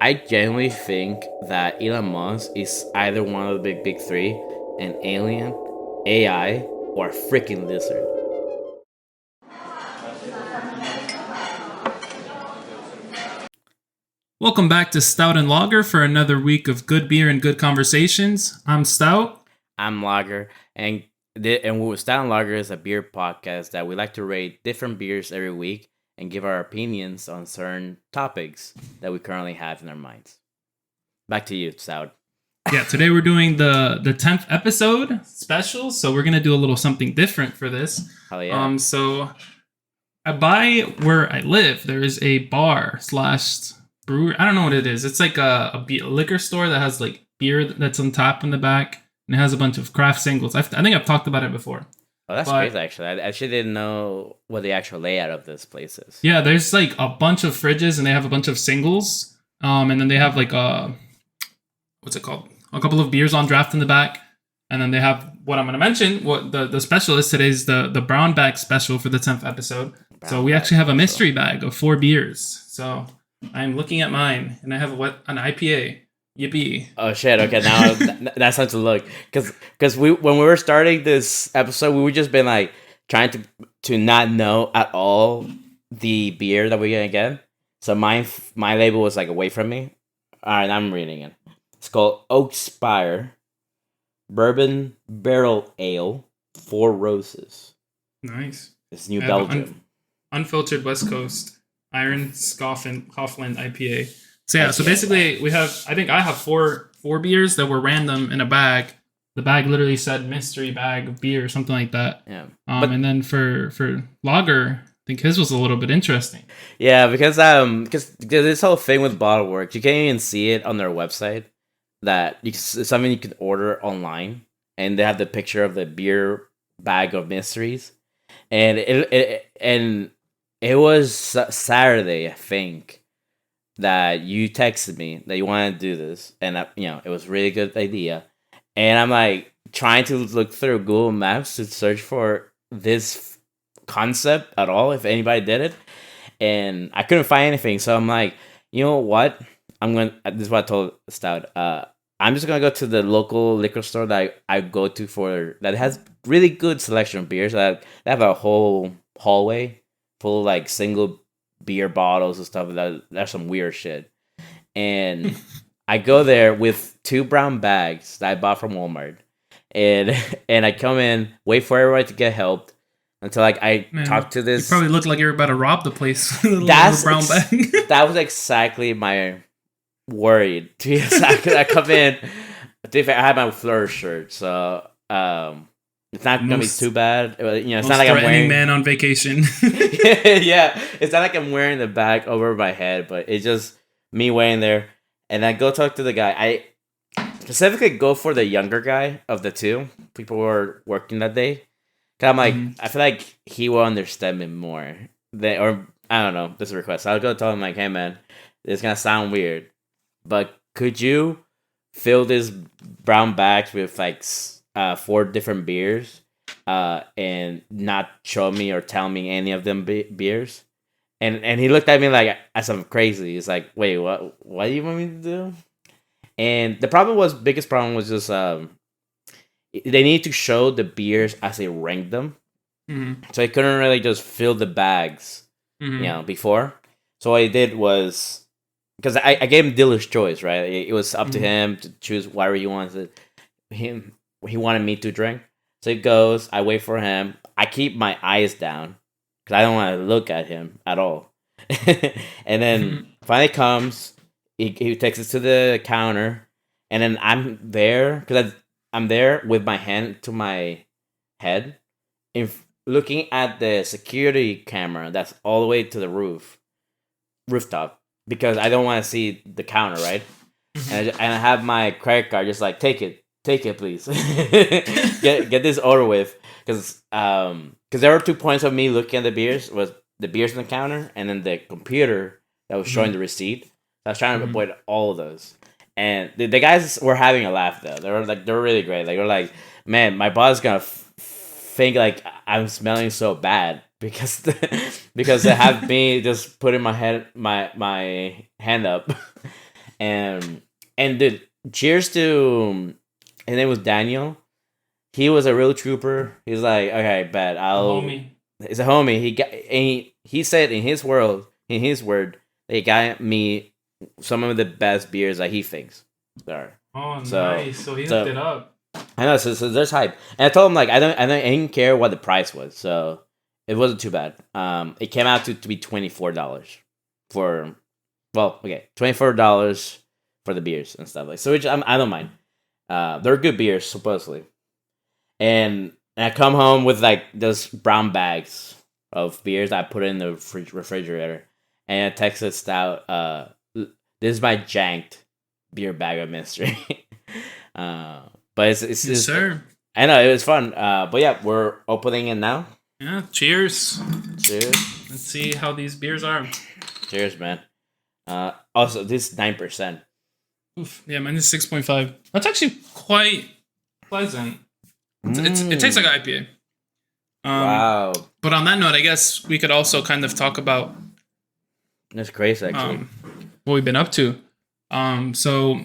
I genuinely think that Elon Musk is either one of the big three, an alien, AI, or a freaking lizard. Welcome back to Stout and Lager for another week of good beer and good conversations. I'm Stout. I'm Lager, and Stout and Lager is a beer podcast that we like to rate different beers every week and give our opinions on certain topics that we currently have in our minds. Back to you, Stout. Yeah, today we're doing the 10th episode special, so we're gonna do a little something different for this. Hell yeah. So by where I live, there is a bar slash brewery. I don't know what it is. It's like a liquor store that has like beer that's on tap in the back, and it has a bunch of craft singles. I think I've talked about it before. Oh, that's great, actually. I actually didn't know what the actual layout of this place is. Yeah, there's like a bunch of fridges, and they have a bunch of singles. And then they have like what's it called? A couple of beers on draft in the back. And then they have what I'm going to mention. What the special is today is the brown bag special for the 10th episode. So we actually have a mystery bag of 4 beers. So I'm looking at mine, and I have an IPA. Yippee. Oh shit! Okay, now that's time to look, because when we were starting this episode, we were just been like trying to not know at all the beer that we're gonna get. So my label was like away from me. All right, I'm reading it. It's called Oak Spire Bourbon Barrel Ale, 4 Roses. Nice. It's New Belgium. Unfiltered West Coast Iron Scoffin Hoffland IPA. So yeah, so basically we have, I think I have four beers that were random in a bag. The bag literally said mystery bag of beer or something like that. Yeah. And then for lager, I think his was a little bit interesting. Yeah, because this whole thing with bottle works, you can't even see it on their website. It's something you can order online, and they have the picture of the beer bag of mysteries, and it was Saturday, I think, that you texted me that you wanted to do this, and it was a really good idea. And I'm like trying to look through Google Maps to search for this concept at all, if anybody did it, and I couldn't find anything. So I'm like, you know what? This is what I told Stout. I'm just gonna go to the local liquor store that I go to that has really good selection of beers. They have a whole hallway full of like single beer bottles and stuff. That's some weird shit. And I go there with 2 brown bags that I bought from Walmart, and I come in, wait for everybody to get helped until like I talk to this. You probably looked like you were about to rob the place. That's brown bag. That was exactly my worried. I come in. I had my Fleur shirt, so it's not gonna be too bad. It's not like I'm wearing man on vacation. Yeah, it's not like I'm wearing the bag over my head, but it's just me wearing there. And I go talk to the guy. I specifically go for the younger guy of the 2 people who were working that day. Cause I'm like, I feel like he will understand me more. Or I don't know. This is a request. I'll go tell him like, hey man, it's gonna sound weird, but could you fill this brown bags with like 4 different beers, and not show me or tell me any of them beers? And he looked at me like as I'm crazy. He's like, wait, what do you want me to do? And the biggest problem was just they need to show the beers as they rank them. Mm-hmm. So I couldn't really just fill the bags, before. So what I did was, because I gave him dealer's choice, right? It was up to him to choose whatever he wanted. He wanted me to drink. So he goes, I wait for him. I keep my eyes down because I don't want to look at him at all. And then finally comes, he takes us to the counter, and then I'm there because I'm there with my hand to my head, looking at the security camera that's all the way to the rooftop, because I don't want to see the counter, right? And I have my credit card, just like, take it, please. get this over with, because there were 2 points of me looking at the beers, was the beers on the counter, and then the computer that was showing the receipt. I was trying to avoid all of those. And the guys were having a laugh though. They were really great. They were like, man, my boss is gonna think like I'm smelling so bad because they have me just putting my hand up, And dude, cheers to his name was Daniel. He was a real trooper. He's like, okay, bet I'll. Homie. He's a homie. He said in his word, they got me some of the best beers that he thinks there are. Oh, nice. So he hooked it up. I know. So there's hype, and I told him like I didn't care what the price was, so it wasn't too bad. It came out to be $24 for, well, okay, $24 for the beers and stuff like so, which I don't mind. They're good beers supposedly, and I come home with like those brown bags of beers I put in the refrigerator, and I texted Stout, this is my janked beer bag of mystery. But it's yes, sir. I know it was fun. But yeah, we're opening it now. Yeah, cheers. Cheers. Let's see how these beers are. Cheers, man. Also, this is 9%. Oof. Yeah, mine is 6.5. That's actually quite pleasant. It tastes like an IPA. Wow. But on that note, I guess we could also kind of talk about that's crazy, actually. What we've been up to. So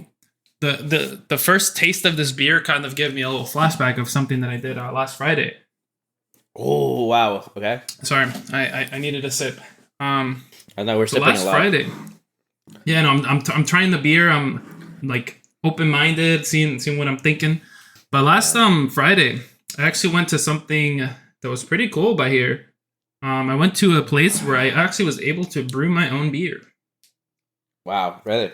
the first taste of this beer kind of gave me a little flashback of something that I did last Friday. Oh wow! Okay. Sorry, I needed a sip. I know we're sipping last a lot. Friday. Yeah, no, I'm trying the beer. I'm like open minded, seeing what I'm thinking. But last Friday, I actually went to something that was pretty cool by here. I went to a place where I actually was able to brew my own beer. Wow! Really?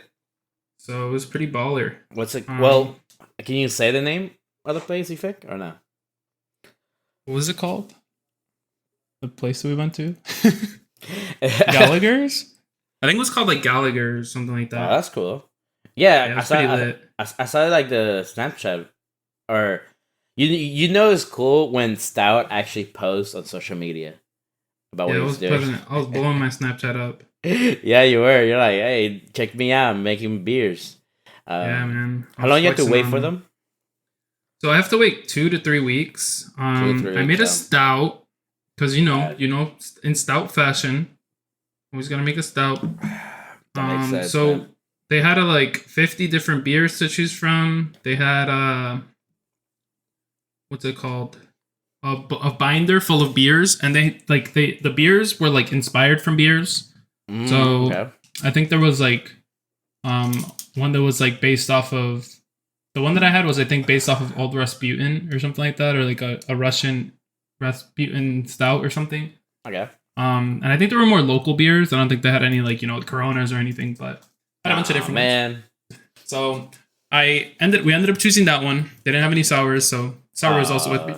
So it was pretty baller. What's it? Well, can you say the name of the place you picked or no? What was it called? The place that we went to? Gallagher's? I think it was called like Gallagher or something like that. Oh, that's cool. Yeah, I saw like the Snapchat, or you know it's cool when Stout actually posts on social media about what he's doing. I was blowing my Snapchat up. Yeah, you were. You're like, hey, check me out. I'm making beers. Yeah, man. How long you have to wait for them? So I have to wait 2 to 3 weeks. I made a stout because you know, in stout fashion, always gotta make a stout. Sense, so man. they had like 50 different beers to choose from. They had what's it called? A binder full of beers, and the beers were like inspired from beers. So okay. I think there was like one that was like based off of the one that I had was I think based off of Old Rasputin or something like that, or like a Russian Rasputin stout or something. Okay. And I think there were more local beers. I don't think they had any like Coronas or anything, but I had a bunch of different ones. So we ended up choosing that one. They didn't have any sours, so sour was also with me.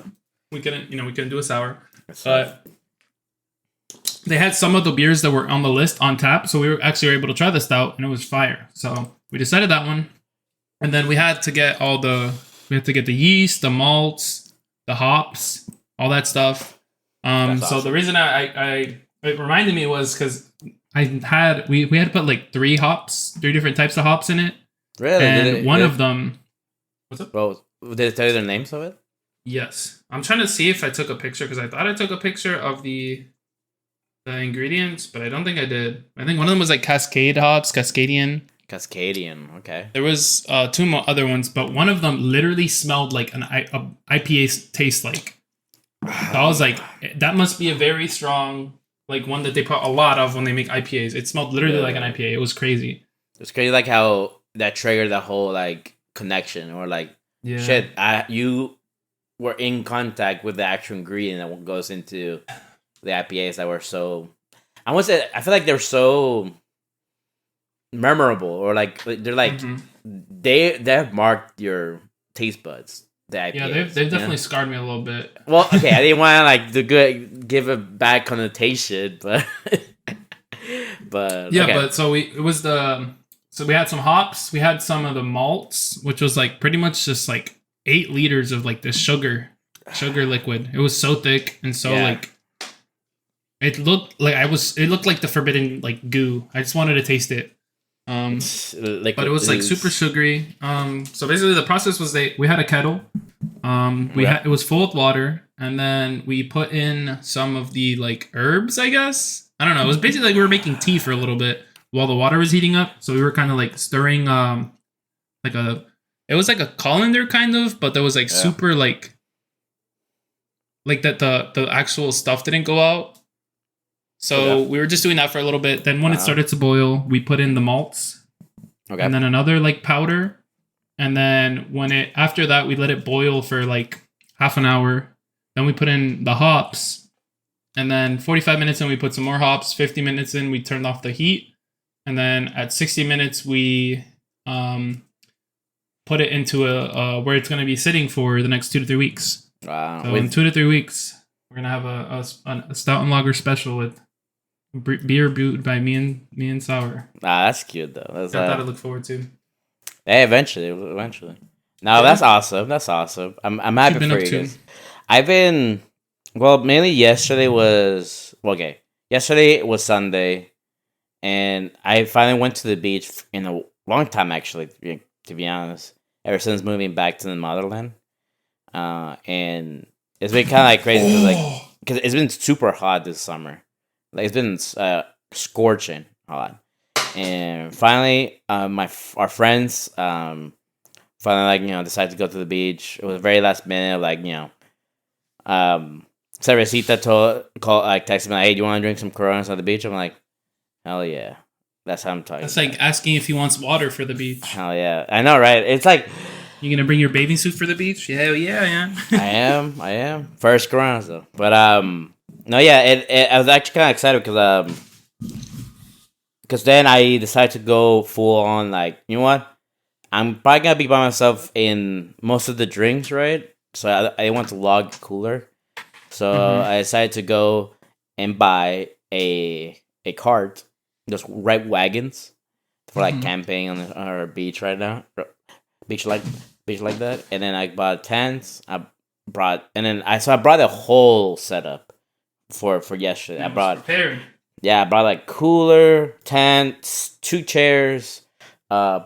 We couldn't do a sour, but they had some of the beers that were on the list on tap, so we were able to try the stout, and it was fire. So we decided that one, and then we had to get the yeast, the malts, the hops, all that stuff. Awesome. So the reason it reminded me was because we had to put like 3 different types of hops in it. Really? And one of them. What's up? Well, did it tell you the names of it? Yes, I'm trying to see if I took a picture because I thought I took a picture of the ingredients, but I don't think I did. I think one of them was like Cascadian. Cascadian, okay. There was 2 other ones, but one of them literally smelled like an IPA tastes like. So I was like, that must be a very strong, like one that they put a lot of when they make IPAs. It smelled literally like an IPA. It was crazy. It's crazy, like how that triggered the whole like connection, or like shit. You were in contact with the actual ingredient that goes into the IPAs that were so. I feel like they're so memorable, or like they're like they have marked your taste buds. The IPAs, yeah, they've definitely scarred me a little bit. Well, okay, I didn't want to like give a bad connotation, but yeah, okay. but so we had some hops, we had some of the malts, which was like pretty much just like 8 liters of like this sugar liquid. It was so thick and so like it looked like the forbidden like goo. I just wanted to taste it. But it was like super sugary. So basically the process was we had a kettle. It was full of water, and then we put in some of the like herbs, I guess. I don't know. It was basically like we were making tea for a little bit. while the water was heating up. So we were kind of like stirring like it was like a colander kind of, but there was like super like that the actual stuff didn't go out. So we were just doing that for a little bit. Then when it started to boil, we put in the malts. Okay. And then another like powder. And then after that, we let it boil for like half an hour. Then we put in the hops. And then 45 minutes in, we put some more hops. 50 minutes in, we turned off the heat. And then at 60 minutes, we put it into where it's going to be sitting for the next 2 to 3 weeks. Wow. So in 2 to 3 weeks, we're going to have a Stout and Lager special with beer brewed by me and Sour. That's cute, though. That's got that to look forward to. Hey, eventually. No, that's awesome. I'm happy for you guys. I've been... Well, mainly yesterday was Sunday, and I finally went to the beach in a long time, actually, to be honest, ever since moving back to the motherland. And it's been kind of like crazy because it's been super hot this summer. Like, it's been scorching hot. And finally, our friends finally, like, decided to go to the beach. It was very last minute, like, Cerecita texted me like, "Hey, do you want to drink some Coronas on the beach?" I'm like, "Hell yeah!" That's how I'm talking. That's like asking if he wants water for the beach. Hell yeah! I know, right? It's like, you gonna bring your bathing suit for the beach? Hell yeah, I am. First Coronas though, but no, yeah. I was actually kind of excited because then I decided to go full on. Like, you know what? I'm probably gonna be by myself in most of the drinks, right? So I want to log cooler. So I decided to go and buy a cart, those right wagons for like camping on our beach right now, beach like that. And then I bought tents. I brought a whole setup for yesterday. I brought like cooler, tents, 2 chairs,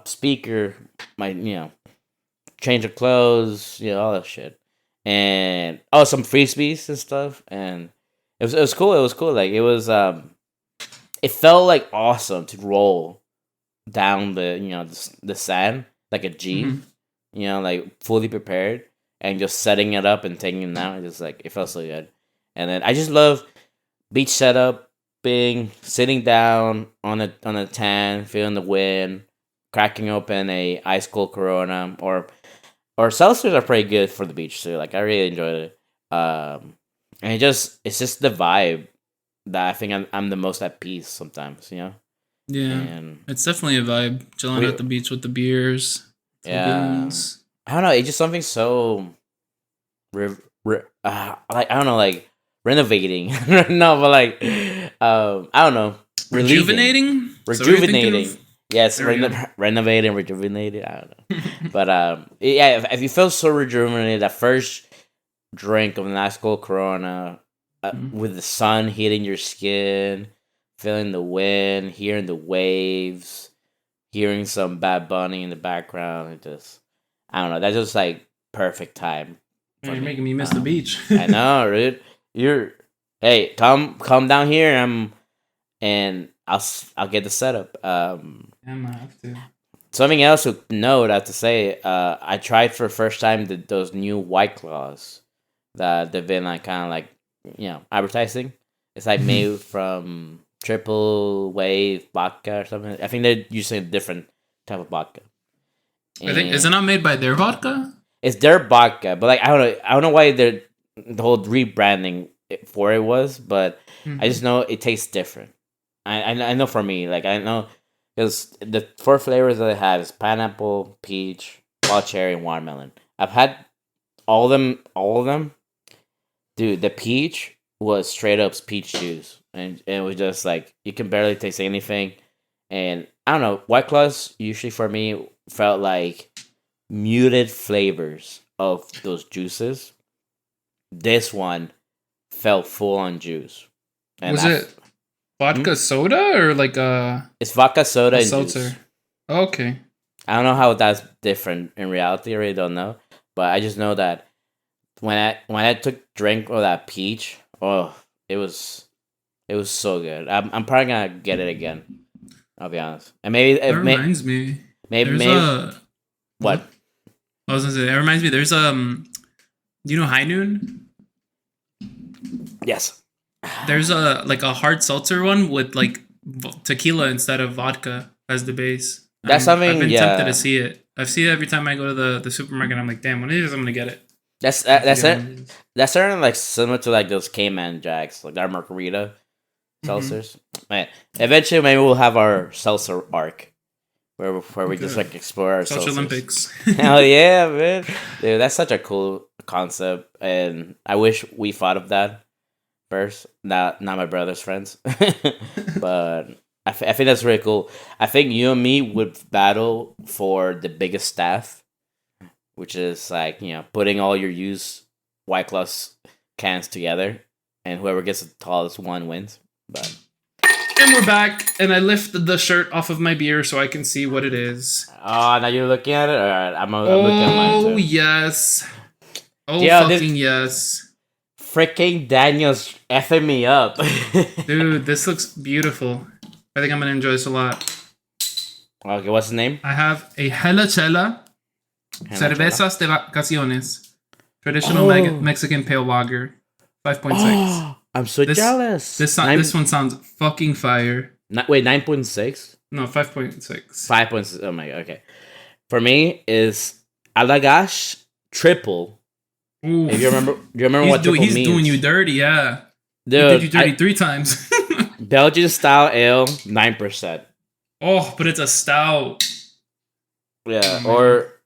speaker, my change of clothes, all that shit. And some frisbees and stuff, and it was cool. Like, it was it felt like awesome to roll down the sand like a Jeep, like fully prepared and just setting it up and taking it out. Just like, it felt so good. And then I just love beach setup, sitting down on a tan, feeling the wind, cracking open a ice cold Corona or seltzers are pretty good for the beach too. Like, I really enjoyed it. And it's just the vibe that I think I'm the most at peace sometimes, Yeah, and it's definitely a vibe, chilling at the beach with the beers. Lagoons. I don't know. It's just something so, like, I don't know, like renovating. No, but like, I don't know, rejuvenating. Yes, renovating, rejuvenated. I don't know, but yeah. If you feel so rejuvenated, that first drink of an ice cold Corona, with the sun hitting your skin, feeling the wind, hearing the waves, hearing some Bad Bunny in the background, I don't know. That's just like perfect time. You're making me miss the beach. I know, dude. Hey, come down here, and I'll get the setup. I might have to. Something else to note, I have to say, I tried for the first time those new White Claws that they've been like kind of like advertising. It's like made from triple wave vodka or something. I think they're using a different type of vodka. I think, is it not made by their vodka? It's their vodka, but like I don't know why the whole rebranding for it was, but I just know it tastes different. I know for me, like I know. Because the 4 flavors that I have is pineapple, peach, wild cherry, and watermelon. I've had all of them. Dude, the peach was straight up peach juice. And it was just like, you can barely taste anything. And I don't know, White Claws usually for me felt like muted flavors of those juices. This one felt full on juice. And was it vodka soda or like it's vodka soda and seltzer juice. Okay. I don't know how that's different in reality. I really don't know, but I just know that when I took drink of that peach, it was so good. I'm probably gonna get it again. I'll be honest. And maybe That reminds me. Maybe what? I was gonna say that reminds me. There's you know High Noon? Yes. There's a hard seltzer one with like tequila instead of vodka as the base. That's something. I've been tempted to see it. I've seen it every time I go to the supermarket. I'm like, damn, one of these I'm gonna get it. That's it. That's certain like similar to like those Cayman Jacks, like our margarita seltzers. Man, eventually maybe we'll have our seltzer arc where we just like explore our Seltzer seltzers. Olympics. Hell yeah, man! Dude, that's such a cool concept, and I wish we thought of that first. Not my brother's friends, but I think that's really cool. I think you and me would battle for the biggest staff, which is like putting all your used White Claws cans together, and whoever gets the tallest one wins. But and we're back, and I lifted the shirt off of my beer so I can see what it is. Oh, now you're looking at it? Alright, I'm looking at mine too. Oh, yes. Oh, yes. Freaking Daniel's effing me up. Dude, this looks beautiful. I think I'm going to enjoy this a lot. Okay, what's the name? I have a Helachela Cervezas de Vacaciones. Traditional Mexican Pale Lager. 5.6. Oh, I'm so jealous. This one sounds fucking fire. Wait, 9.6? No, 5.6. 5.6. Oh my god, okay. For me is Alagash Triple. Ooh. If you remember what triple means. He's doing you dirty, yeah. Dude, he did you dirty 3 times. Belgian style ale, 9%. Oh, but it's a stout. Yeah, or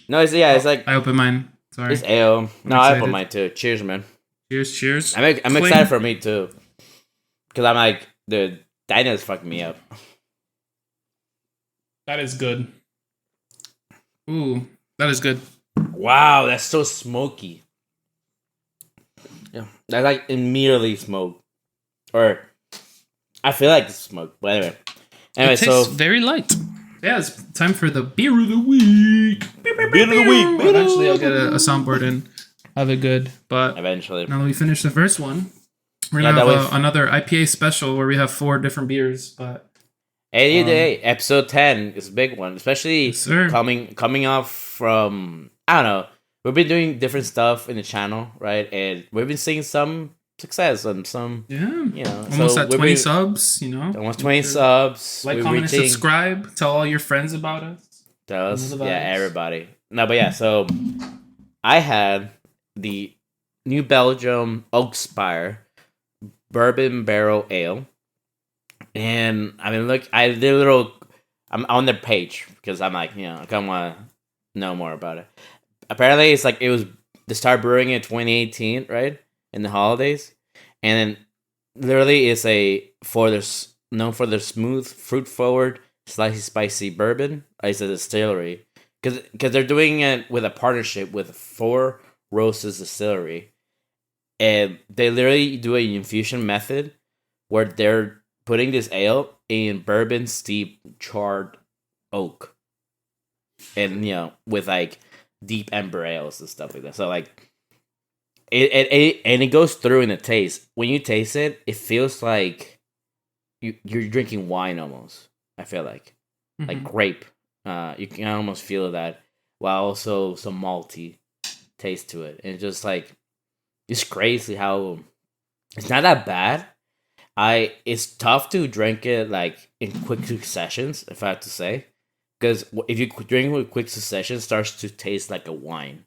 no, it's like I opened mine. Sorry, it's ale. No, I opened mine too. Cheers, man. Cheers. I'm excited for me too, because I'm like, dude, Daniel's fucking me up. That is good. Ooh, that is good. Wow, that's so smoky. Yeah, that's like immediately smoke, or I feel like it's smoke. But anyway, it tastes very light. Yeah, it's time for the beer of the week. Beer of the week. Eventually, I'll get a soundboard and have it good. But eventually, now that we finish the first one, we're gonna have another IPA special where we have 4 different beers. But day, episode 10 is a big one, especially coming off from I don't know. We've been doing different stuff in the channel, right? And we've been seeing some success and some, almost at 20 subs, almost 20 subs. Like, comment, and subscribe. Tell all your friends about us. Tell us, everybody. No, but yeah, so I had the New Belgium Oakspire Bourbon Barrel Ale, and I mean, look, I'm on their page because I'm like, I kind of want to know more about it. Apparently, it's like they started brewing in 2018, right? In the holidays, and then literally it's known for their smooth, fruit forward, slightly spicy bourbon. It's a distillery because they're doing it with a partnership with Four Roses Distillery, and they literally do an infusion method where they're putting this ale in bourbon steeped charred oak, and with like deep amber ales and stuff like that. So like. It goes through in the taste. When you taste it, it feels like you're drinking wine almost. I feel like grape. You can almost feel that, while also some malty taste to it. And it's crazy how it's not that bad. It's tough to drink it like in quick successions, if I have to say, because if you drink with quick succession, it starts to taste like a wine.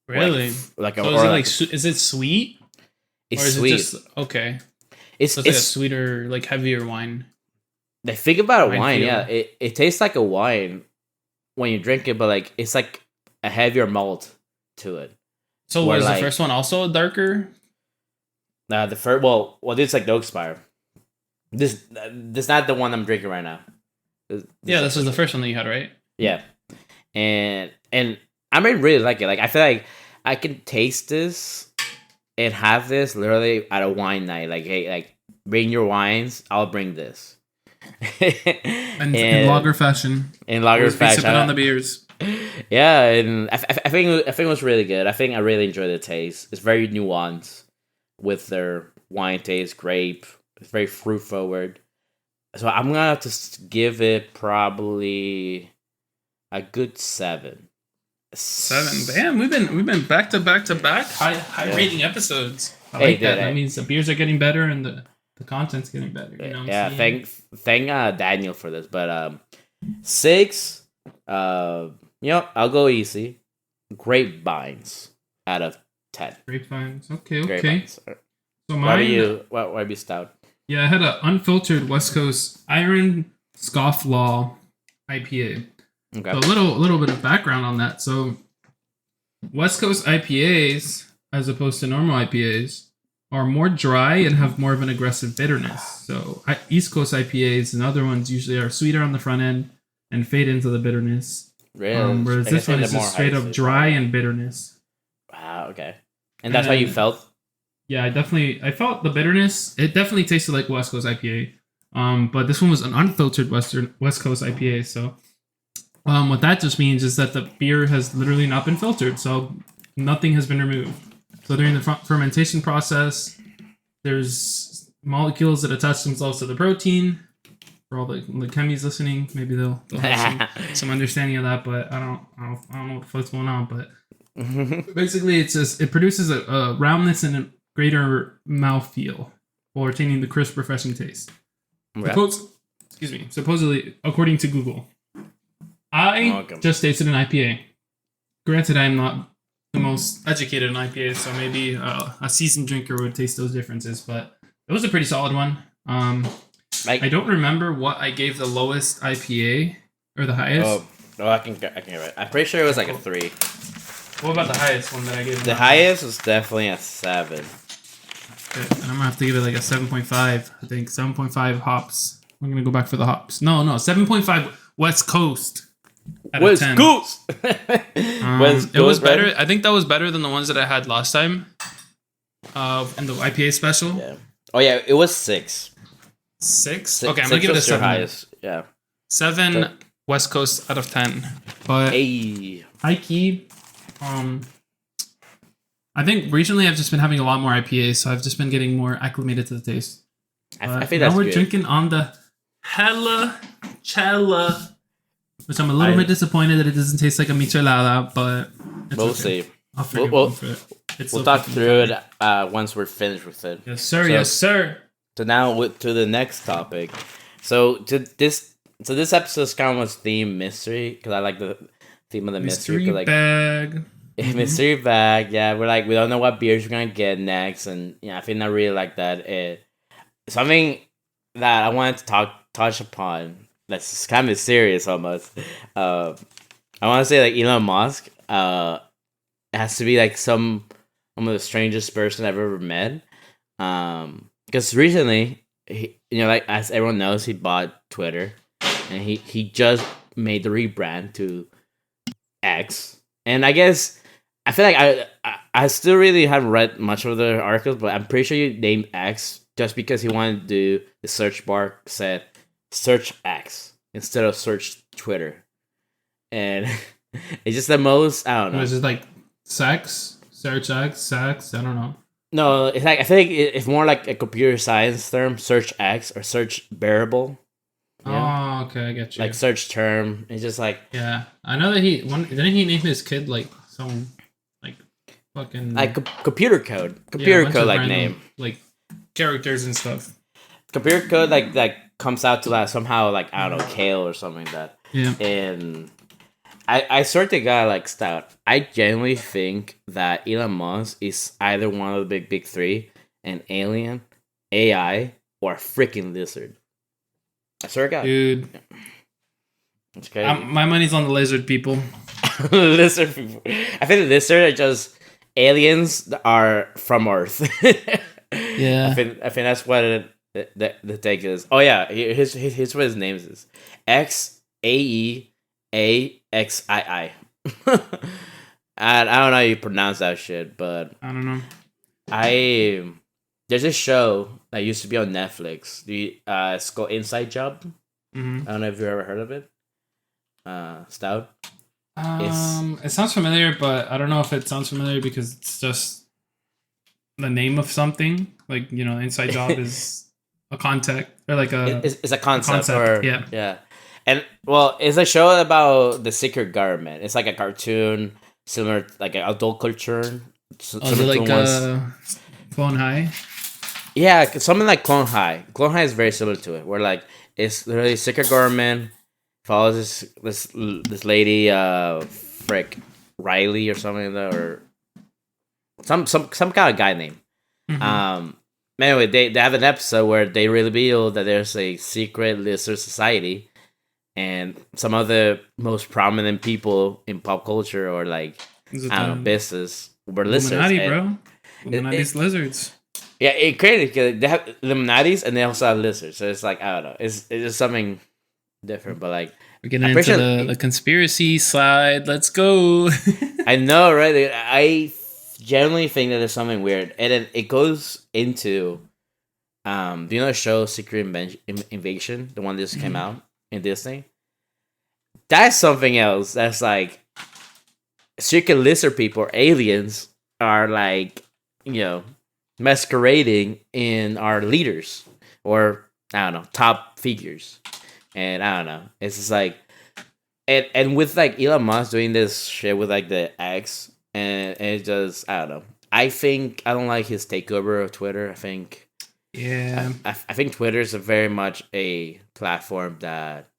Really? Is it sweet? It's sweet. It just okay? It's like a sweeter, like heavier wine. They think about a wine, yeah. It tastes like a wine when you drink it, but like it's like a heavier malt to it. So was the first one also darker? The first, well, this is like the Oakspire. This not the one I'm drinking right now. This was the first one that you had, right? Yeah, and I really like it. Like I feel like I can taste this and have this literally at a wine night. Like, hey, like bring your wines. I'll bring this. in lager fashion. In lager fashion, sipping on the beers. Yeah, and I think it was really good. I think I really enjoyed the taste. It's very nuanced with their wine taste, grape. It's very fruit forward. So I'm gonna have to give it probably a good 7. 7. Damn, we've been back to back to back high rating episodes. I like that. That means the beers are getting better and the content's getting better. You know what I'm saying? Thank Daniel for this. But 6, I'll go easy. Grapevines out of 10. Grapevines. Okay. Grapevines. So mine. Why be Stout? Yeah, I had an unfiltered West Coast Iron Scofflaw IPA. Okay. So a little bit of background on that. So West Coast IPAs, as opposed to normal IPAs, are more dry and have more of an aggressive bitterness. So East Coast IPAs and other ones usually are sweeter on the front end and fade into the bitterness. Really? Whereas this one is just straight up dry and bitterness. Wow, okay. And that's how you felt? Yeah, I felt the bitterness. It definitely tasted like West Coast IPA. But this one was an unfiltered West Coast IPA. So what that just means is that the beer has literally not been filtered. So nothing has been removed. So during the fermentation process, there's molecules that attach themselves to the protein. For all the chemies listening, maybe they'll have some understanding of that. But I don't know what's going on. But basically, it produces a roundness and a greater mouthfeel while retaining the crisp, refreshing taste. Okay. Supposedly, according to Google, I just tasted an IPA. Granted, I'm not the most educated in IPAs, so maybe a seasoned drinker would taste those differences. But it was a pretty solid one. I don't remember what I gave the lowest IPA or the highest. Oh, I can get it. I'm pretty sure it was like a 3. What about the highest one that I gave? The highest was definitely a 7. Okay, and I'm gonna have to give it like a 7.5. I think 7.5 hops. I'm gonna go back for the hops. No, 7.5 West Coast. West Coast. It was better. Right? I think that was better than the ones that I had last time. In the IPA special. Yeah. Oh yeah, it was 6. 6? Okay, I'm gonna give it a 7. Highest. Yeah. 7 so, West Coast out of 10. But high key. I think recently I've just been having a lot more IPAs, so I've just been getting more acclimated to the taste. I think that's now we're good. drinking on the Hella Chella, which I'm a little bit disappointed that it doesn't taste like a michelada, but we'll okay. see. I'll figure it. We'll talk through it once we're finished with it. Yes, sir. Yes, sir. So now to the next topic. So this episode's kind of theme mystery because I like the theme of the mystery bag. Mystery bag, yeah. We're like, we don't know what beers we're gonna get next, and I think I really like that. Something that I wanted to touch upon that's kind of serious almost. I want to say like Elon Musk. Has to be like one of the strangest person I've ever met. Because recently, like as everyone knows, he bought Twitter, and he just made the rebrand to X, and I guess. I feel like I still really haven't read much of the articles, but I'm pretty sure you named X just because he wanted to do the search bar said search X instead of search Twitter. And it's just the most, I don't know. Was it like sex? Search X? Sex? I don't know. No, it's like, I think it's more like a computer science term, search X or search bearable. Yeah? Oh, okay, I get you. Like search term. It's just like. Yeah. I know that didn't he name his kid like some. Fucking like computer code like random, name like characters and stuff. Computer code like comes out to that somehow like I don't know Kale or something like that. Yeah. And I sort of got like Stout. I genuinely think that Elon Musk is either one of the big three, an alien, AI, or a freaking lizard. I swear to God, dude. It's crazy. My money's on the lizard people. Lizard people. I think the lizard are just. Aliens are from Earth. Yeah, I think that's what the take is. Oh yeah, here's what his name is: XAEAXII. I don't know how you pronounce that shit, but I don't know. There's a show that used to be on Netflix. It's called Inside Job. Mm-hmm. I don't know if you ever heard of it. Stout. It sounds familiar, but I don't know if it sounds familiar because it's just the name of something. Like, Inside Job is a contact or like it's a concept, concept. or yeah. And well, it's a show about the secret government. It's like a cartoon similar, like an adult cartoon. Oh, is it like Clone High? Yeah, something like Clone High. Clone High is very similar to it, where like it's literally secret government follows this lady, frick Riley or something like that, or some kind of guy name. Anyway, they have an episode where they reveal that there's a secret lizard society, and some of the most prominent people in pop culture or like I don't know business were lizards. Illuminati, bro. Illuminati's lizards. Yeah, it crazy because they have Illuminatis and they also have lizards. So it's like I don't know, it's just something different. But like we're getting into the conspiracy side. Let's go. I know, right? I generally think that there's something weird, and then it goes into do you know the show Secret Invasion, the one that just came out in Disney? That's something else. That's like secret lizard people or aliens are like, you know, masquerading in our leaders or I don't know, top figures. And I don't know. It's just like and with like Elon Musk doing this shit with like the X and it just I don't know. I think I don't like his takeover of Twitter. I think I think Twitter is very much a platform that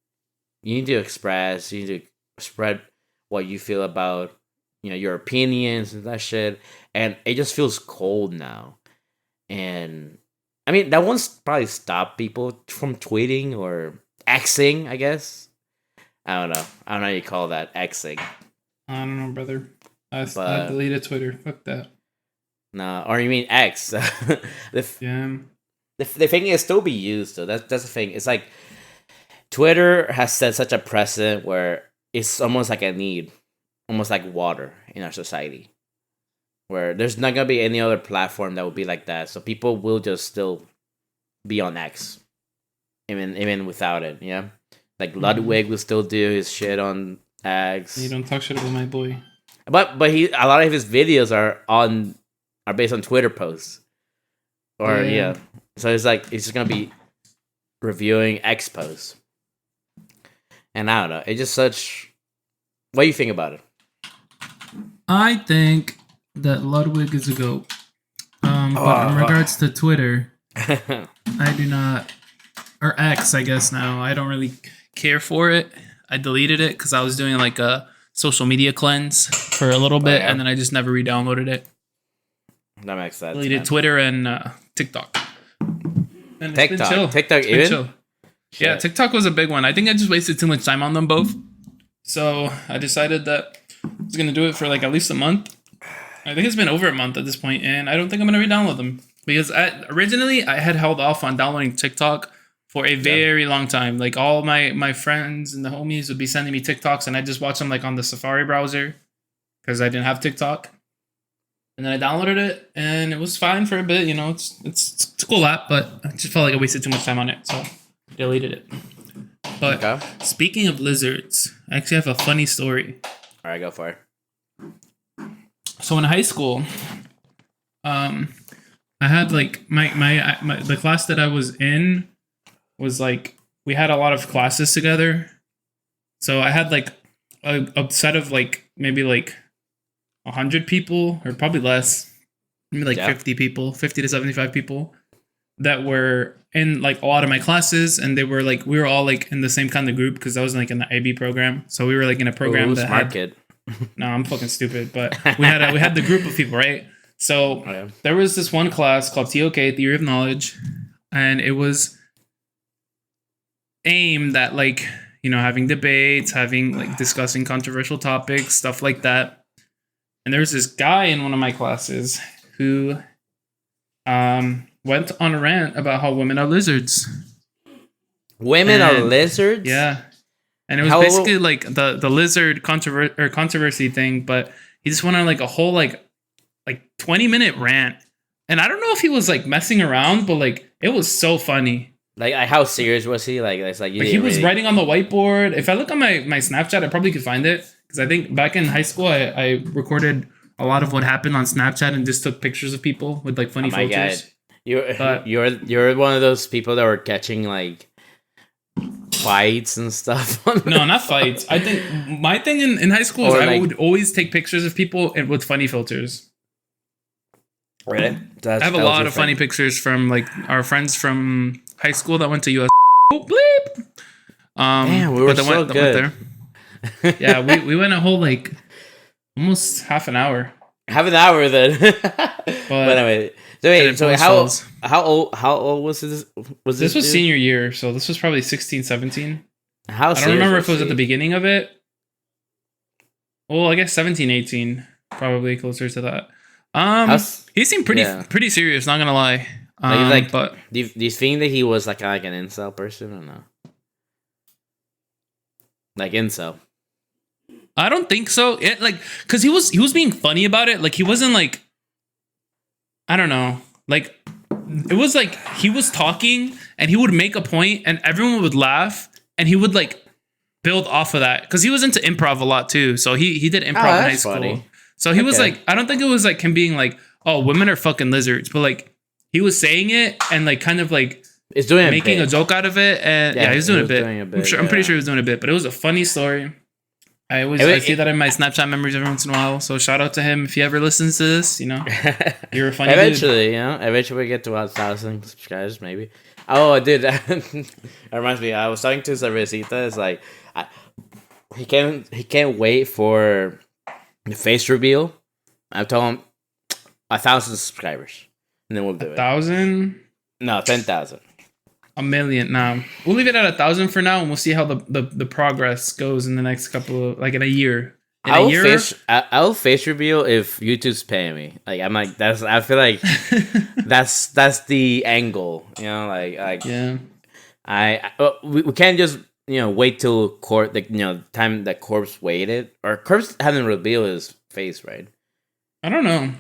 you need to express, you need to spread what you feel about, you know, your opinions and that shit. And it just feels cold now. And I mean, that won't probably stop people from tweeting or Xing, I guess. I don't know how you call that, Xing. I don't know, brother. I deleted Twitter. Fuck that. No, or you mean X? The thing is still be used though. That's the thing. It's like Twitter has set such a precedent where it's almost like a need, almost like water in our society, where there's not gonna be any other platform that will be like that. So people will just still be on X, even without it. Yeah, like Ludwig will still do his shit on X. You don't talk shit about my boy. But a lot of his videos are based on Twitter posts, or yeah. So it's like it's just gonna be reviewing X posts, and I don't know. It's just such. What do you think about it? I think that Ludwig is a goat. But in regards to Twitter, I do not, or X, I guess now. I don't really care for it. I deleted it because I was doing like a social media cleanse for a little bit, and then I just never re-downloaded it. That makes sense. Deleted Twitter and TikTok. And TikTok, chill. Yeah, TikTok was a big one. I think I just wasted too much time on them both. So I decided that I was gonna do it for like at least a month. I think it's been over a month at this point, and I don't think I'm gonna re-download them because originally I had held off on downloading TikTok for a very long time. Like all my friends and the homies would be sending me TikToks, and I just watch them like on the Safari browser because I didn't have TikTok. And then I downloaded it, and it was fine for a bit. You know, it's a cool app, but I just felt like I wasted too much time on it, so I deleted it. But speaking of lizards, I actually have a funny story. All right, go for it. So in high school, I had like my the class that I was in was like we had a lot of classes together. So I had like a set of like maybe like 100 people or probably less, maybe like 50 people, 50 to 75 people that were in like a lot of my classes, and they were like we were all like in the same kind of group because I was like in the IB program. So we were like in a program that smart had kid. No, I'm fucking stupid, but we had the group of people, right? So there was this one class called TOK, Theory of Knowledge, and it was aimed at like, you know, having debates, having like discussing controversial topics, stuff like that. And there was this guy in one of my classes who went on a rant about how women are lizards. Women are lizards? Yeah. And it was basically like the lizard controversy thing, but he just went on like a whole like 20-minute rant. And I don't know if he was like messing around, but like it was so funny. Like how serious was he? Like it's like he was writing on the whiteboard. If I look on my Snapchat, I probably could find it because I think back in high school I recorded a lot of what happened on Snapchat and just took pictures of people with like funny filters. God. You're one of those people that were catching like fights and stuff. No, not fights. I think my thing in high school is I would always take pictures of people with funny filters. Really? I have a lot of funny pictures from like our friends from high school that went to US. Oh, bleep. Damn, we were so good. Yeah, we went a whole like almost half an hour. Half an hour then. But anyway, so how old was this? This was senior year, so this was probably 16, 17. I don't remember if it was at the beginning of it. Well, I guess 17, 18, probably closer to that. He seemed pretty serious, not gonna lie. But do you think that he was like an incel person or no? Like incel. I don't think so. It like because he was being funny about it. Like he wasn't like, I don't know. Like it was like he was talking and he would make a point and everyone would laugh and he would like build off of that because he was into improv a lot too. So he did improv in high school. Funny. So he was like, I don't think it was like him being like, oh, women are fucking lizards, but like he was saying it and like kind of like making a joke out of it. And yeah, he was doing a bit. I'm pretty sure he was doing a bit, but it was a funny story. I see that in my Snapchat memories every once in a while. So shout out to him if he ever listens to this. You know, you're a funny dude. Eventually we get to 1,000 subscribers, maybe. Oh, dude, it reminds me. I was talking to Cervecita. It's like he can't wait for the face reveal. I told him 1,000 subscribers, and then we'll do 1,000. No, 10,000. 1,000,000. Now we'll leave it at 1,000 for now, and we'll see how the progress goes in the next couple of in a year. I'll face reveal if YouTube's paying me. Like I'm like I feel like that's the angle. You know, like yeah. We can't just wait till court time that Corpse waited or Corpse hadn't revealed his face, right? I don't know.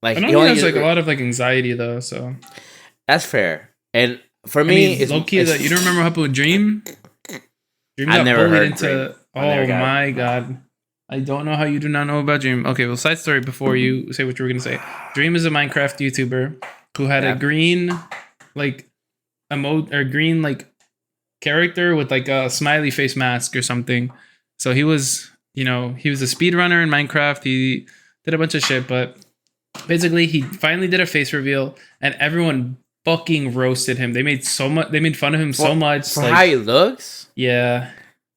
Like I know he has like a lot of like anxiety though, so that's fair. And for me, it's low key that you don't remember what happened with Dream. Dream got bullied into. Oh my god. I don't know how you do not know about Dream. Okay, well, side story before you say what you were going to say. Dream is a Minecraft YouTuber who had a green, like, green, like, character with, like, a smiley face mask or something. So he was, he was a speedrunner in Minecraft. He did a bunch of shit, but basically he finally did a face reveal, and everyone fucking roasted him. They made fun of him so much. For how he looks? Yeah.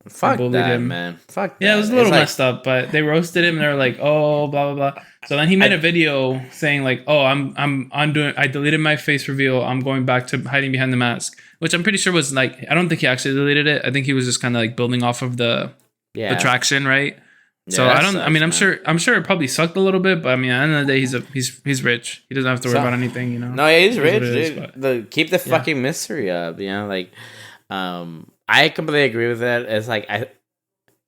Fuck that, man. Fuck that. Yeah, it was a little messed up, but they roasted him and they were like, oh, blah, blah, blah. So then he made a video saying like, oh, I deleted my face reveal. I'm going back to hiding behind the mask, which I'm pretty sure was like, I don't think he actually deleted it. I think he was just kind of like building off of the traction, right? Yeah, so I'm sure it probably sucked a little bit, but I mean, at the end of the day, he's rich. He doesn't have to worry about anything, No, he's rich, dude. Keep the fucking mystery up, I completely agree with that. It's like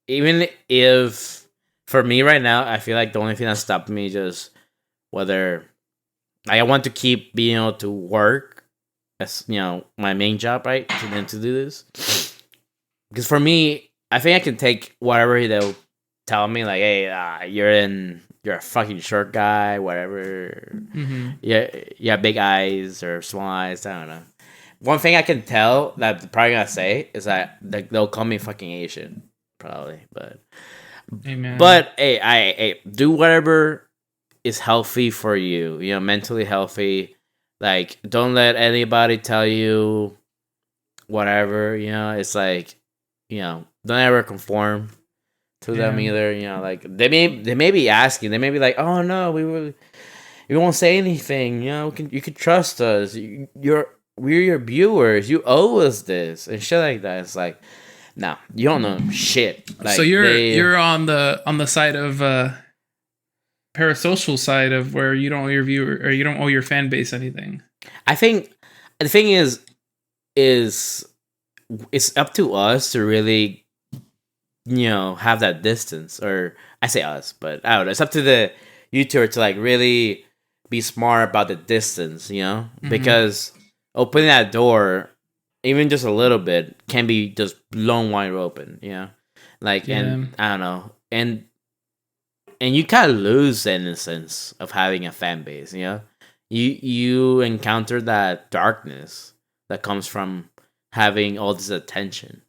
even if for me right now, I feel like the only thing that stopped me just whether I want to keep being able to work as my main job, right? To do this, because for me, I think I can take whatever they'll tell me, like, hey, you're a fucking short guy, whatever. Mm-hmm. Yeah, big eyes or small eyes. I don't know. One thing I can tell that they're probably gonna say is that they'll call me fucking Asian, probably. But, Amen. But hey, I do whatever is healthy for you. Mentally healthy. Like, don't let anybody tell you whatever. It's like, don't ever conform to them either. Like they may be asking. They may be like, oh no, we won't say anything. You can trust us. We're your viewers. You owe us this and shit like that. It's like, no, you don't know shit. Like, so you're on the side of parasocial side of where you don't owe your viewer or you don't owe your fan base anything. I think the thing is it's up to us to really have that distance, or I say us, but I don't know. It's up to the YouTuber to like really be smart about the distance, Mm-hmm. because opening that door, even just a little bit, can be just blown wide open, Like, and I don't know, and you kind of lose the innocence of having a fan base, you encounter that darkness that comes from having all this attention.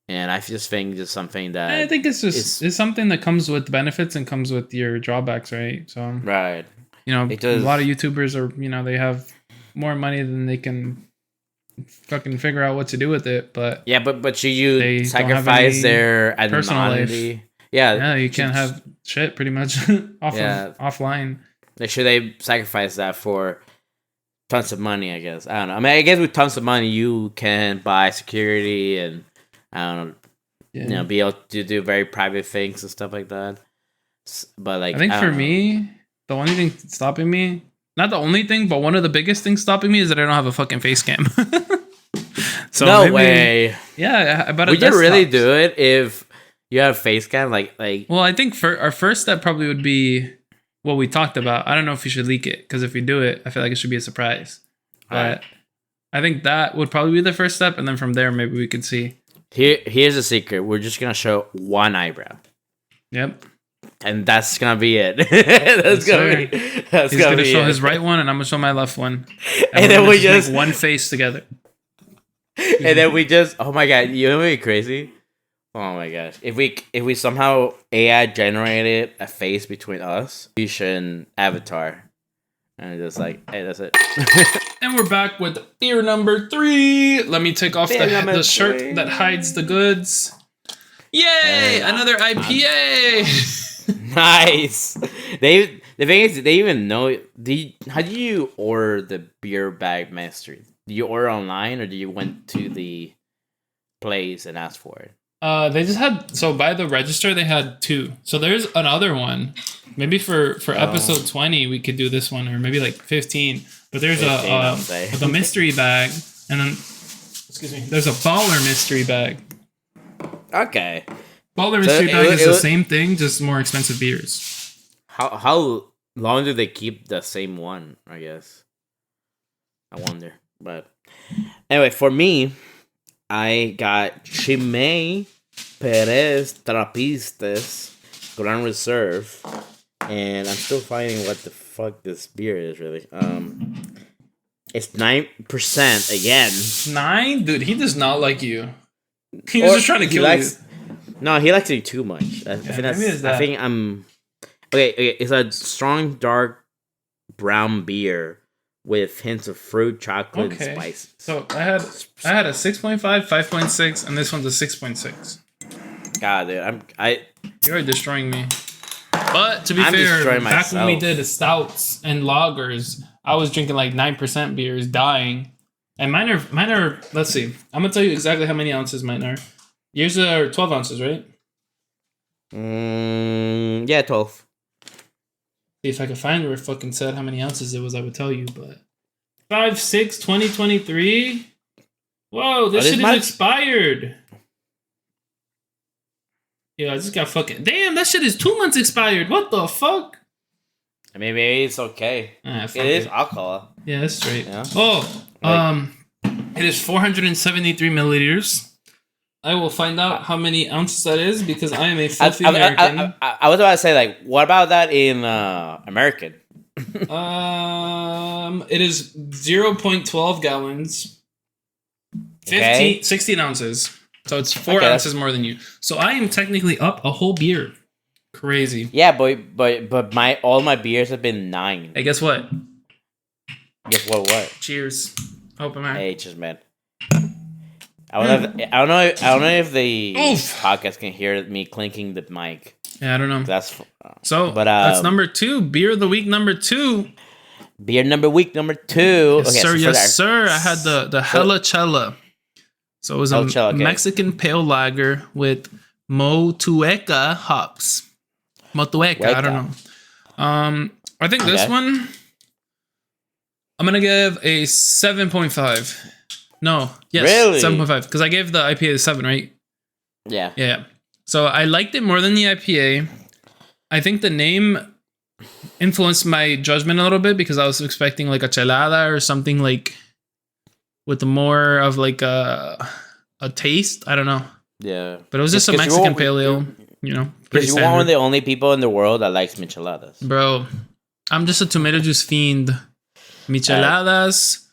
And I just think it's something that I think it's something that comes with benefits and comes with your drawbacks, right? So right, a lot of YouTubers are they have more money than they can fucking figure out what to do with it. But yeah, but should you sacrifice their personal anonymity? Life. Yeah, you can't have shit pretty much offline. Should they sacrifice that for tons of money? I guess I don't know. I mean, I guess with tons of money you can buy security and I don't know, be able to do very private things and stuff like that. But like, I think for me, the only thing stopping me, not the only thing, but one of the biggest things stopping me is that I don't have a fucking face cam. So no way. Yeah, but would you really do it if you have face cam? Like. Well, I think for our first step probably would be what we talked about. I don't know if we should leak it because if we do it, I feel like it should be a surprise. But I think that would probably be the first step, and then from there maybe we could see. Here's a secret. We're just gonna show one eyebrow. Yep. And that's gonna be it. He's gonna show his right one, and I'm gonna show my left one. And then we just make one face together. And then we just, oh my god, you know what'd be crazy? Oh my gosh. If we somehow AI generated a face between us, we should avatar. And just like, hey, that's it. And we're back with beer number 3. Let me take off the shirt that hides the goods. Yay! Another IPA! Nice. The thing is, they even know. How do you order the beer bag mastery? Do you order online or do you went to the place and ask for it? They just had, so by the register they had 2. So there's another one. Maybe for episode 20 we could do this one, or maybe like 15. But there's the mystery bag, and then there's a baller mystery bag. Okay. Baller mystery bag is the same thing, just more expensive beers. How long do they keep the same one? I guess. I wonder. But anyway, for me, I got Chimay Perez Trapistes Grand Reserve, and I'm still finding what the fuck this beer is really. It's 9% again. 9, dude. He does not like you. He was just trying to kill you. No, he likes it too much. I think I'm okay. It's a strong dark brown beer with hints of fruit, chocolate, and spices. So I had a 6.5, 5.6, and this one's a 6.6. God, dude, you are destroying me. But to be fair, back when we did stouts and lagers, I was drinking like 9% beers, dying. And mine are. Let's see. I'm gonna tell you exactly how many ounces mine are. Yours are 12 ounces, right? Yeah, 12. If I could find where it fucking said how many ounces it was, I would tell you, but 5/6, 2023. Whoa, this shit is expired. Yeah, I just got fucking. Damn, that shit is 2 months expired. What the fuck? I mean, maybe it's okay. It is alcohol. Yeah, that's straight. Yeah. It is 473 milliliters. I will find out how many ounces that is because I am a filthy American. I was about to say, like, what about that in American? It is 0.12 gallons. 16 ounces. So it's 4 ounces more than you. So I am technically up a whole beer. Crazy. Yeah, but all my beers have been 9. Hey, guess what? Guess what? Cheers. Open man. Hey, cheers, man. I don't know if the podcast can hear me clinking the mic. Yeah, I don't know. That's that's number 2. Beer of the week number 2. Beer week number 2. Yes, sir. I had the Helachella. So it was a Mexican pale lager with Motueka hops. Motueka, I don't know. I think this one I'm gonna give a 7.5. No, yes, really? 7.5. Because I gave the IPA a 7, right? Yeah. Yeah. So I liked it more than the IPA. I think the name influenced my judgment a little bit because I was expecting like a chelada or something like with more of like a taste. I don't know. Yeah. But it was just a Mexican pale ale, you know. Because you're one of the only people in the world that likes micheladas. Bro, I'm just a tomato juice fiend. micheladas,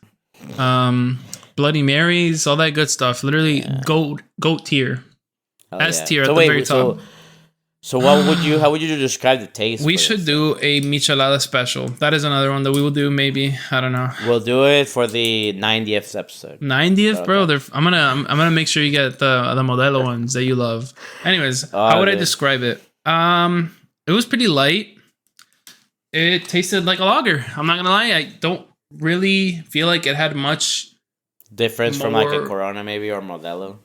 Bloody Marys, all that good stuff. Literally goat tier, S tier at the very top. So what would you? How would you describe the taste? We should do a michelada special. That is another one that we will do. Maybe, I don't know. We'll do it for the 90th episode. 90th, bro. I'm gonna make sure you get the Modelo ones that you love. Anyways, how would I describe it? It was pretty light. It tasted like a lager. I'm not gonna lie. I don't really feel like it had much difference from like a Corona maybe or Modelo.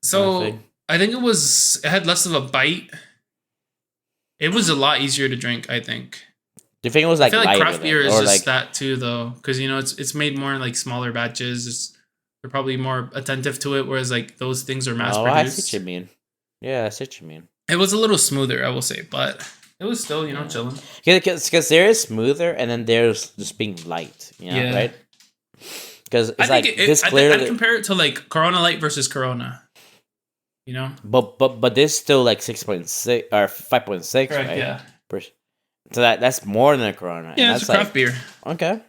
So I think it had less of a bite. It was a lot easier to drink, I think. Do you think it was like? I feel like craft beer is just that too, though, because it's made more in like smaller batches. They're probably more attentive to it, whereas like those things are mass produced. I see what you mean. Yeah, I see what you mean. It was a little smoother, I will say, but it was still chilling. Because there is smoother, and then there's just being light. Right? Because it's I'd compare it to like Corona Light versus Corona. But this still like 6.6 or 5.6, right? Yeah. So that's more than a Corona. Yeah, it's a craft beer. Okay.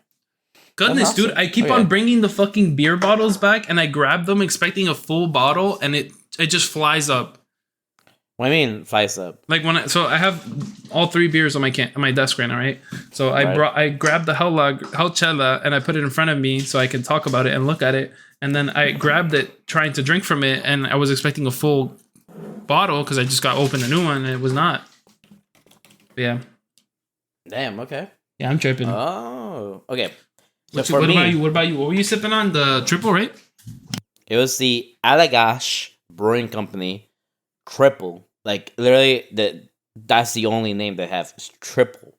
Goodness, awesome. Dude, I keep on bringing the fucking beer bottles back, and I grab them expecting a full bottle, and it just flies up. What do you mean flies up? Like so I have all 3 beers on my desk right now, right? So I grabbed the Hellchella and I put it in front of me so I can talk about it and look at it. And then I grabbed it trying to drink from it, and I was expecting a full bottle because I just got open a new one, and it was not. But yeah. Damn. Okay. Yeah, I'm tripping. Oh. Okay. So what about you? What were you sipping on? The triple, right? It was the Allagash Brewing Company Triple. Like literally, that's the only name they have is Triple,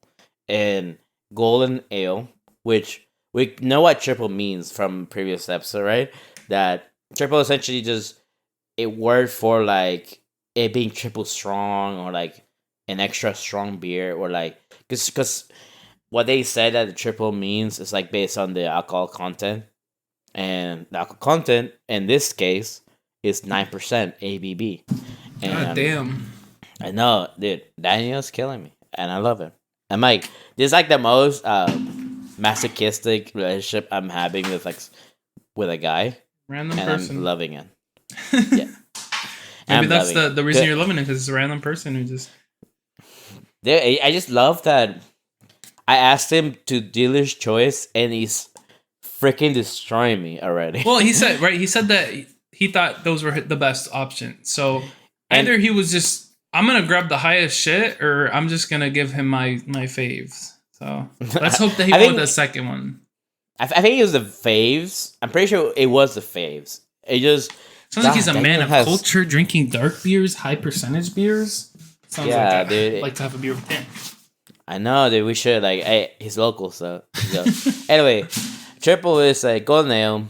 and Golden Ale, which. We know what triple means from previous episode, right? That triple essentially just a word for like it being triple strong or like an extra strong beer or like because what they said that the triple means is like based on the alcohol content, and the alcohol content in this case is 9% ABV. And, God damn! I know, dude. Daniel's killing me, and I love it. I'm like, this is like the most masochistic relationship I'm having with a guy, random and person. I'm loving it. Yeah, maybe that's the reason you're loving it, because it's a random person who just. I just love that. I asked him to dealer's choice, and he's freaking destroying me already. Well, he said that he thought those were the best option. So either he was just, I'm gonna grab the highest shit, or I'm just gonna give him my faves. So let's hope that he won the second one. I think it was the faves. I'm pretty sure it was the faves. It just sounds like he's a man of culture, drinking dark beers, high percentage beers. Sounds like dude. I'd like to have a beer with him. I know, dude. We should he's local, so. Anyway, triple is a golden ale,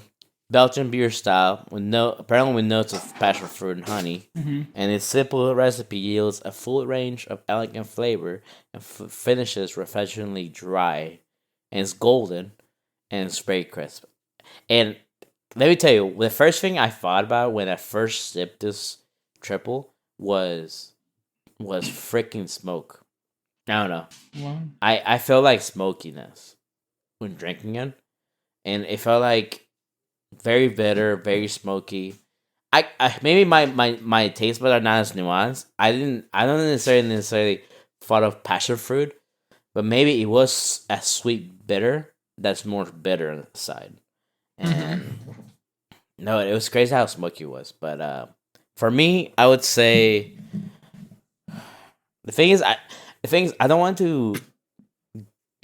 Belgian beer style with notes of passion fruit and honey, and its simple recipe yields a full range of elegant flavor and finishes refreshingly dry, and it's golden and it's very crisp. And let me tell you, the first thing I thought about when I first sipped this triple was freaking smoke. I don't know. Wow. I felt like smokiness when drinking it, and it felt like very bitter, very smoky. I maybe my taste buds are not as nuanced. I don't necessarily thought of passion fruit, but maybe it was a sweet bitter that's more bitter on the side. And no, it was crazy how smoky it was. But for me, I would say the thing is I don't want to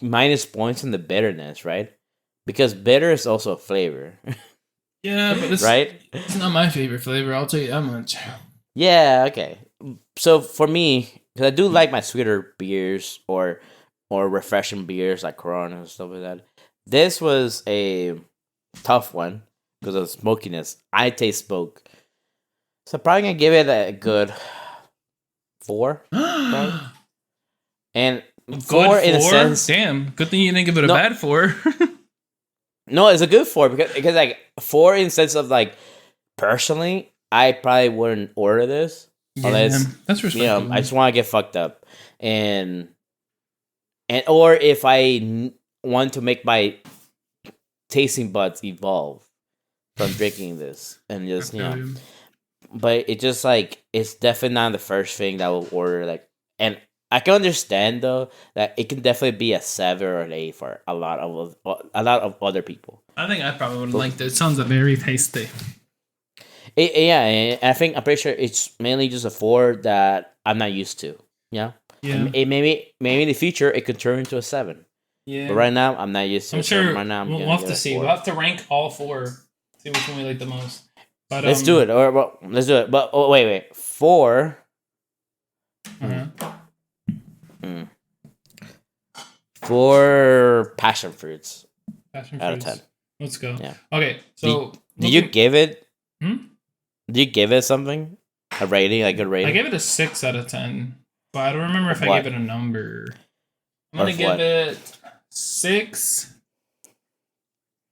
minus points in the bitterness, right? Because bitter is also a flavor. Yeah, but it's not my favorite flavor, I'll tell you that much. Yeah, okay. So for me, because I do like my sweeter beers or refreshing beers like Corona and stuff like that, this was a tough one because of smokiness. I taste smoke. So I'm probably going to give it a good 4. Right? And 4 in a sense. Damn, good thing you didn't give it a bad 4. No, it's a good 4 because like 4 in sense of like personally, I probably wouldn't order this unless that's respectable. I just want to get fucked up and or if I want to make my tasting buds evolve from drinking this, and just but it just like it's definitely not the first thing that I will order. Like, and I can understand though that it can definitely be a 7 or an 8 for a lot of other people. I think I probably would like this. It sounds very tasty. Yeah, I'm pretty sure it's mainly just a 4 that I'm not used to. Yeah. Maybe in the future it could turn into a 7. Yeah. But right now I'm not used to it. I'm sure right now we'll have to see. We'll have to rank all 4. See which one we like the most. But let's do it. Let's do it. But wait. 4. Uh-huh. 4 passion fruits. Out of 10. Let's go. Yeah. Okay. So did you give it? Did you give it something? A rating, like a good rating? I gave it a 6 out of 10. But I don't remember if I gave it a number. I'm gonna give it 6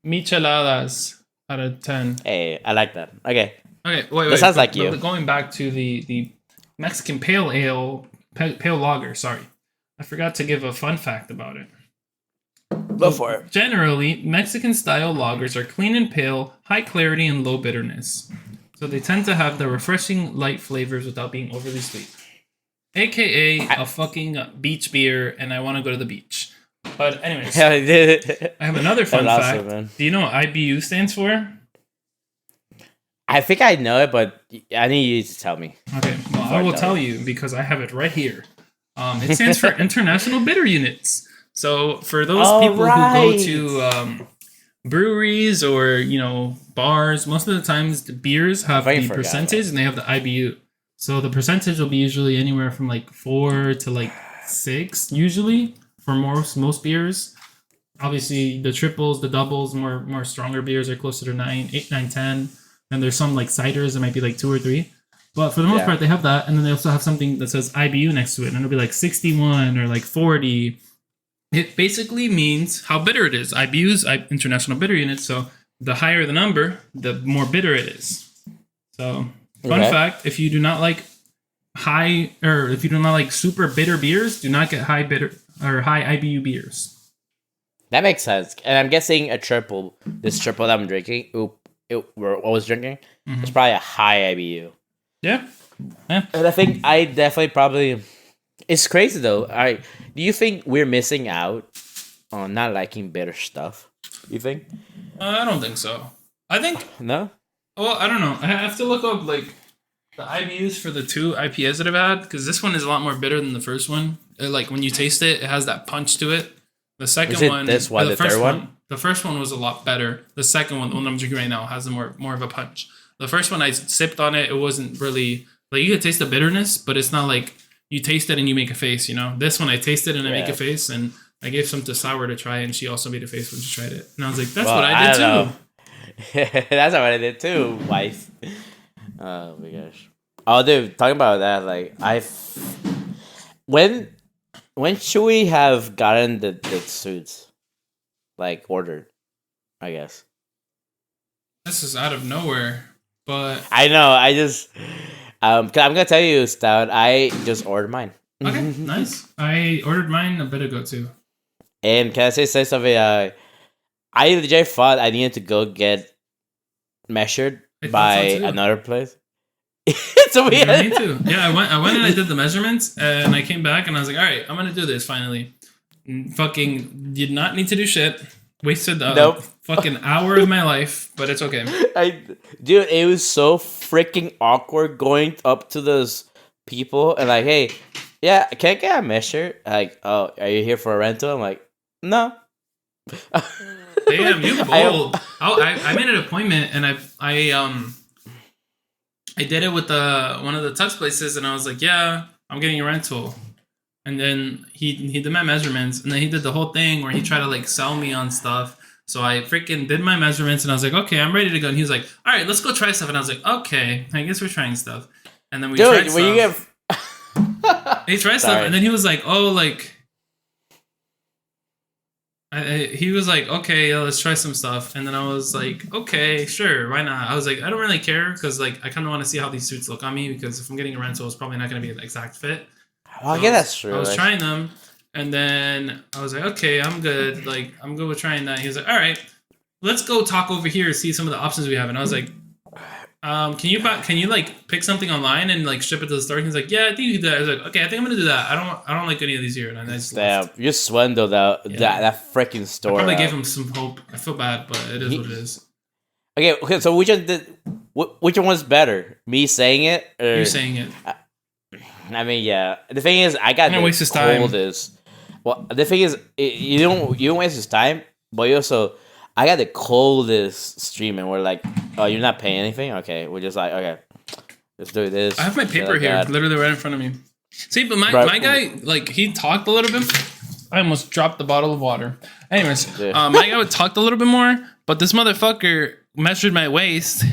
micheladas out of 10. Hey, I like that. Okay. Wait. That sounds like you. Going back to the Mexican pale lager. Sorry, I forgot to give a fun fact about it. Go for it. Generally, Mexican style lagers are clean and pale, high clarity, and low bitterness. So they tend to have the refreshing light flavors without being overly sweet. AKA a fucking beach beer, and I want to go to the beach. But anyways, I have another fun fact. Awesome, do you know what IBU stands for? I think I know it, but I need you to tell me. Okay, well, I will tell you because I have it right here. It stands for International Bitter Units. So for those people who go to breweries or bars, most of the times the beers have the percentage and they have the IBU. So the percentage will be usually anywhere from like 4 to like 6 usually for most beers. Obviously the triples, the doubles, more stronger beers are closer to 9, 8, 9, 10. And there's some like ciders that might be like 2 or 3. But for the most part they have that, and then they also have something that says IBU next to it, and it'll be like 61 or like 40. It basically means how bitter it is. IBU is International Bitter Unit, so the higher the number, the more bitter it is. So fun fact, if you do not like super bitter beers, do not get high bitter or high IBU beers. That makes sense. And I'm guessing this triple that I'm drinking, what I was drinking, it's probably a high IBU. Yeah. And I think I definitely probably... It's crazy though. Do you think we're missing out on not liking bitter stuff? You think? I don't think so. I think... No? Well, I don't know. I have to look up like the IBUs for the 2 IPAs that I've had, because this one is a lot more bitter than the first one. Like when you taste it, it has that punch to it. The second one... This one, the third one? The first one was a lot better. The second one, the one I'm drinking right now, has more of a punch. The first one, I sipped on it. It wasn't really... Like, you could taste the bitterness, but it's not like you taste it and you make a face, This one, I tasted and I make a face, and I gave some to Sour to try, and she also made a face when she tried it. And I was like, that's what I did too. That's what I did too, wife. Oh my gosh. Oh, dude, talking about that, like, when should we have gotten the suits, like, ordered? I guess this is out of nowhere, but I know. I just cause I'm gonna tell you, Stout. I just ordered mine. Okay, nice. I ordered mine a bit ago too. And can I say something? I legit thought I needed to go get measured by another place. So me too. Yeah, I went and I did the measurements, and I came back and I was like, all right, I'm gonna do this finally. Fucking did not need to do shit. Wasted fucking hour of my life, but it's okay. Dude, it was so freaking awkward going up to those people and like, hey, yeah, can I get a measure? Like, oh, are you here for a rental? I'm like, no. Damn, you bold. I made an appointment, and I did it with one of the tux places, and I was like, yeah, I'm getting a rental. And then he did my measurements, and then he did the whole thing where he tried to like sell me on stuff. So I freaking did my measurements, and I was like, okay, I'm ready to go. And he was like, all right, let's go try stuff. And I was like, okay, I guess we're trying stuff. And then we tried stuff. He tried stuff, and then he was like, oh, like, he was like, okay, let's try some stuff. And then I was like, okay, sure, why not? I was like, I don't really care, because like I kind of want to see how these suits look on me, because if I'm getting a rental, it's probably not going to be the exact fit. Well, yeah, that's true. I was trying them, and then I was like, okay, I'm good. Like, I'm good with trying that. He was like, all right. let's go talk over here, see some of the options we have. And I was like, can you like pick something online and like ship it to the store? And he's like, yeah, I think you can do that. I was like, okay, I think I'm gonna do that. I don't like any of these here. And I just left. You swindled that freaking store. I probably gave him some hope. I feel bad, but it is what it is. Okay, so which one was better? Me saying it or you saying it? I mean, yeah. The thing is, I got the waste his time. coldest. Well, the thing is, you don't waste his time, but you also, I got the coldest stream, and we're like, oh, you're not paying anything? Okay, we're just like, okay, let's do this. I have my paper like here, that. Literally right in front of me. See, but my guy, like, he talked a little bit. I almost dropped the bottle of water. Anyways, my guy talked a little bit more, but this motherfucker measured my waist,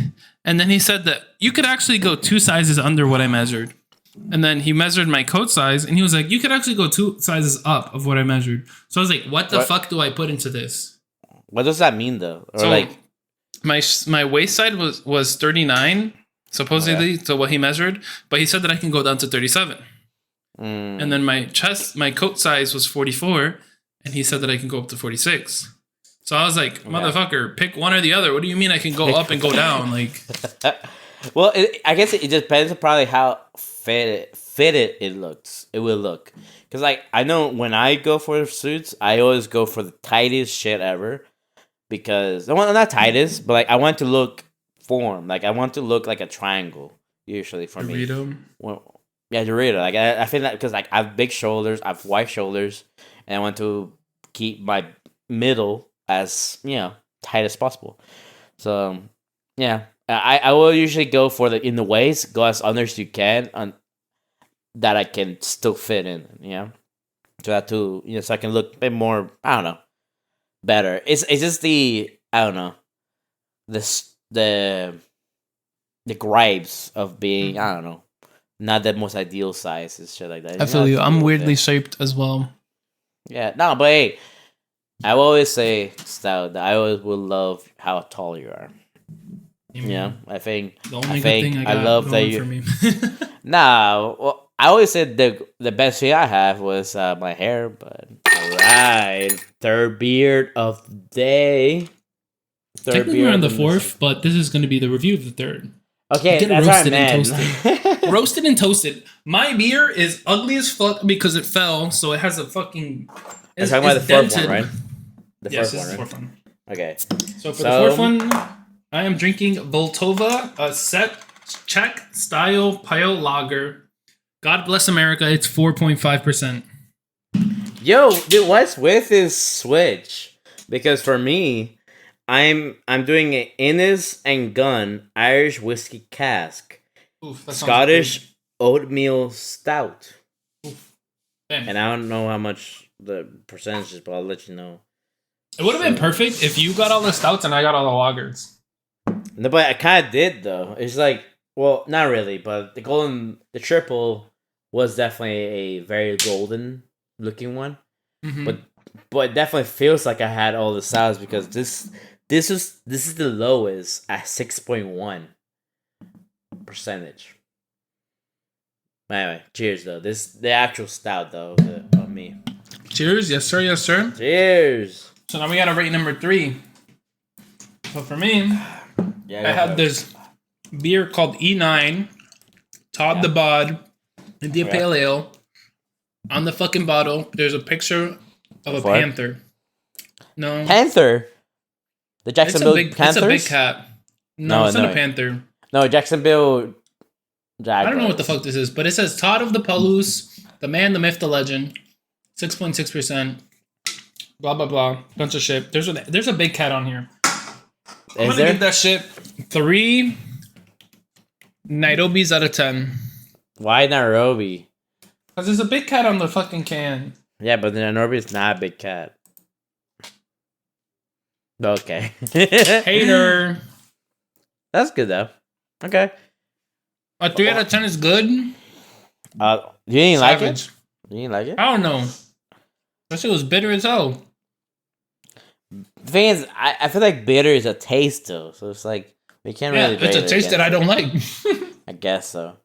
and then he said that you could actually go 2 sizes under what I measured. And then he measured my coat size, and he was like, you could actually go 2 sizes up of what I measured. So I was like, what the fuck do I put into this? What does that mean, though? Or so like, my waist size was 39, supposedly, to what he measured. But he said that I can go down to 37. And then my coat size was 44, and he said that I can go up to 46. So I was like, motherfucker, pick one or the other. What do you mean I can go up and go down? Like, well, I guess it depends on probably how fitted it looks. It will look, because like I know when I go for suits, I always go for the tightest shit ever, because not tightest, but like I want to look form. Like I want to look like a triangle usually for me. Well, yeah, Dorito. Like I feel that because like I have big shoulders, I have wide shoulders, and I want to keep my middle as tight as possible. So yeah. I will usually go for in the waist, go as under as you can, that I can still fit in, so that so I can look a bit more, I don't know, better. It's just I don't know, the gripes of being, I don't know, not the most ideal size and shit like that. I feel you. I'm weirdly shaped as well. Yeah, no, but hey, I will always say, Stout, that I always will love how tall you are. Yeah, I think the only good thing I love that you. For me. Nah, well, I always said the best thing I have was my hair, but alright, third beard of the day. Technically, we're on the 4th, but this is going to be the review of the 3rd. Okay, that's roasted and toasted. Roasted and toasted. My beer is ugly as fuck because it fell, so it has a fucking. It's talking about the dented. 4th one, right? The fourth one. Okay. So for the 4th one, I am drinking Voltova, a Czech style pale lager. God bless America. It's 4.5%. Yo, dude, what's with this switch? Because for me, I'm doing an Innis and Gunn Irish whiskey cask, Scottish oatmeal stout. And I don't know how much the percentage is, but I'll let you know. It would have been perfect if you got all the stouts and I got all the lagers. No, but I kind of did though. It's like, well, not really, but the triple was definitely a very golden looking one. Mm-hmm. But it definitely feels like I had all the styles, because this is the lowest at 6.1%. Anyway, cheers though. The actual stout though on me. Cheers, yes sir, yes sir. Cheers. So now we gotta rate number 3. So for me, I had this beer called E9, Todd the Bod, India Pale Ale. On the fucking bottle, there's a picture of a panther. No. Panther? The Jacksonville Panthers? It's a big cat. No, it's not a panther. No, Jacksonville Jaguars. I don't know what the fuck this is, but it says Todd of the Palouse, the man, the myth, the legend, 6.6%. Blah, blah, blah. Bunch of shit. There's a big cat on here. I'm going to give that shit 3 Nairobis out of 10. Why Nairobi? Because there's a big cat on the fucking can. Yeah, but the Nairobi is not a big cat. Okay. Hater. That's good, though. Okay. A 3 out of 10 is good? You didn't like it? You didn't like it? I don't know. That shit was bitter as hell. The thing is, I feel like bitter is a taste, though. So it's like, we can't really... it's a taste that I don't like. I guess so.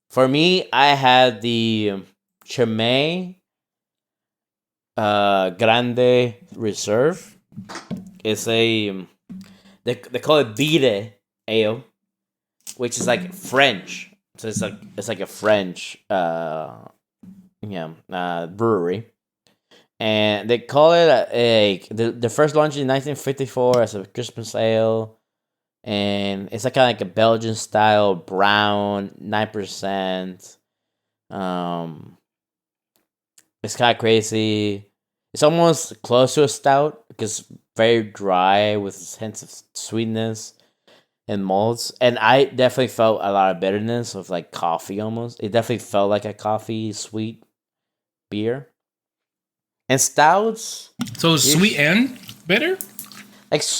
For me, I had the Chimay Grande Reserve. It's a they call it Bide Ale, which is like French. So it's like a French brewery, and they call it the first launched in 1954 as a Christmas ale, and it's like kind of like a Belgian style brown 9%. It's kind of crazy. It's almost close to a stout because very dry with hints of sweetness and malts. And I definitely felt a lot of bitterness of like coffee almost. It definitely felt like a coffee sweet beer. And stouts, So sweet and bitter.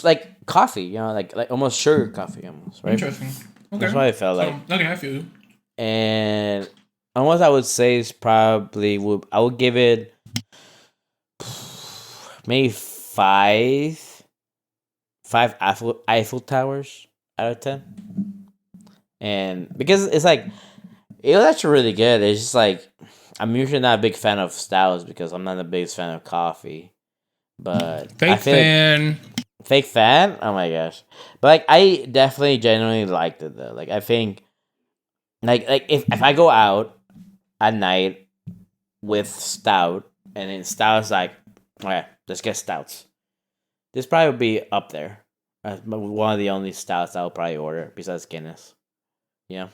like coffee, like almost sugar coffee almost, right? Interesting. Okay. That's what I felt like. Okay, I feel you. And almost I would say is probably I would give it maybe five Eiffel Towers out of 10. And because it's like it was actually really good. It's just like I'm usually not a big fan of stouts because I'm not the biggest fan of coffee. But fake fan. Fake fan? Oh my gosh. But like I definitely genuinely liked it though. Like I think like if I go out at night with stout and then stout's like, okay, let's get stouts. This probably would be up there. One of the only stouts I'll probably order besides Guinness. Yeah.